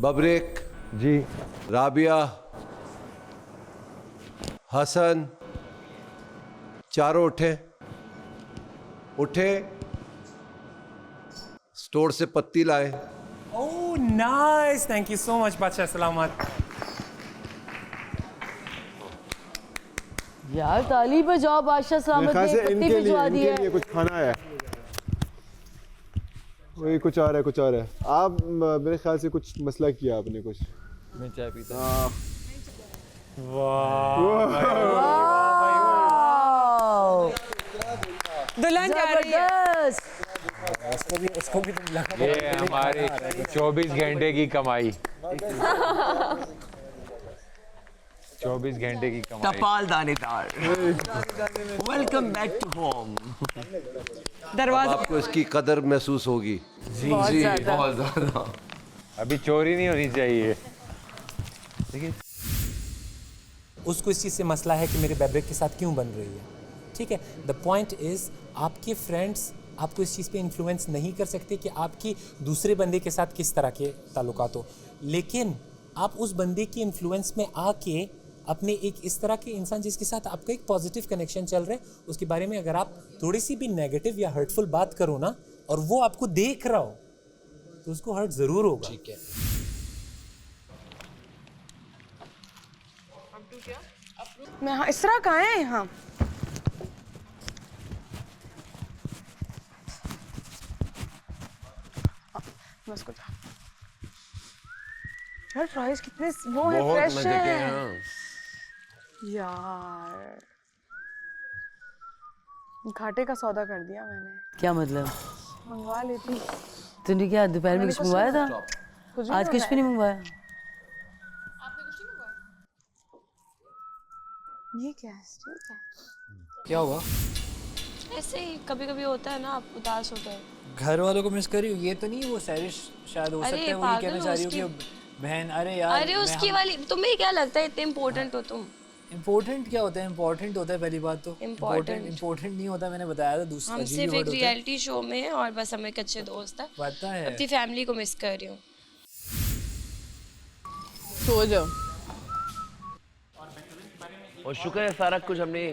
बबरेक जी, राबिया, हसन, चारों उठे उठे, स्टोर से पत्ती लाए। Oh nice, thank you so much बादशाह सलामत। यार ताली बजाओ, बादशाह सलामत ने पत्ती भिजवा दी है। कुछ खाना है, वही कुछ आ रहा है, कुछ आ रहा है। आप मेरे ख्याल से कुछ मसला किया आपने कुछ। मैं चाय पीता। दुल्हन जा रही है। उसको भी तुम लगा। ये हमारी 24 घंटे की कमाई। 24 घंटे की कमाई। टपाल दानेदार। Welcome back to home. दरवाजा आपको इसकी कदर महसूस होगी। जी जी बहुत ज्यादा। अभी चोरी नहीं होनी चाहिए। देखिए उसको इस चीज़ से मसला है कि मेरे बेब्रेक के साथ क्यों बन रही है, ठीक है। द पॉइंट इज़ आपके फ्रेंड्स आपको इस चीज़ पे इन्फ्लुएंस नहीं कर सकते कि आपकी दूसरे बंदे के साथ किस तरह के ताल्लुकात हो, लेकिन आप उस बंदे की इन्फ्लुएंस में आके अपने एक इस तरह के इंसान जिसके साथ आपका एक पॉजिटिव कनेक्शन चल रहा है उसके बारे में अगर आप थोड़ी सी भी नेगेटिव या हर्टफुल बात करो ना और वो आपको देख रहा हो तो उसको हर्ट ज़रूर होगा। ठीक है। मैं हाँ, इसरा कहाँ है यहाँ? यार फ्राइज कितने वो है, फ्रेश है यार। घाटे का सौदा कर दिया मैंने। क्या मतलब? मंगवा लेती। तूने क्या दोपहर में कुछ मंगवाया था? आज कुछ भी नहीं मंगवाया। ये क्या है? ठीक है। क्या हुआ? ऐसे ही कभी कभी होता है ना, आप उदास होते हैं। घर वालों को मिस कर रही हो? ये तो नहीं वो सैरिश शायद हो सकता है वो ये कहना चाह रही हो कि बहन। अरे यार अरे उसकी वाली, तुम्हें क्या लगता है इतने इम्पोर्टेंट हो तुम? इम्पोर्टेंट क्या होता है? इम्पोर्टेंट होता है पहली बात तो। इम्पोर्टेंट नहीं होता, मैंने बताया था। दूसरा हम सिर्फ एक रियलिटी शो में हैं और बस हम एक अच्छे दोस्त हैं। पता है। अपनी फैमिली को मिस कर रही हूँ। सो जाओ। और शुक्र है सारा कुछ हमने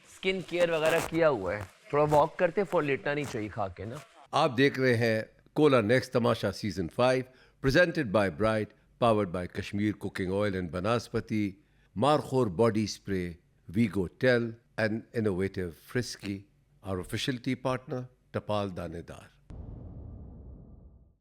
स्किन केयर वगैरह किया हुआ है। थोड़ा वॉक करते, फॉर लेटना नहीं चाहिए खा के ना। आप देख रहे हैं Cola next Tamasha season 5 presented by Bright, powered by Kashmir cooking oil and बनास्पति, Markhor body spray, वीगो टेल and innovative Frisky, our official tea partner टपाल दानेदार।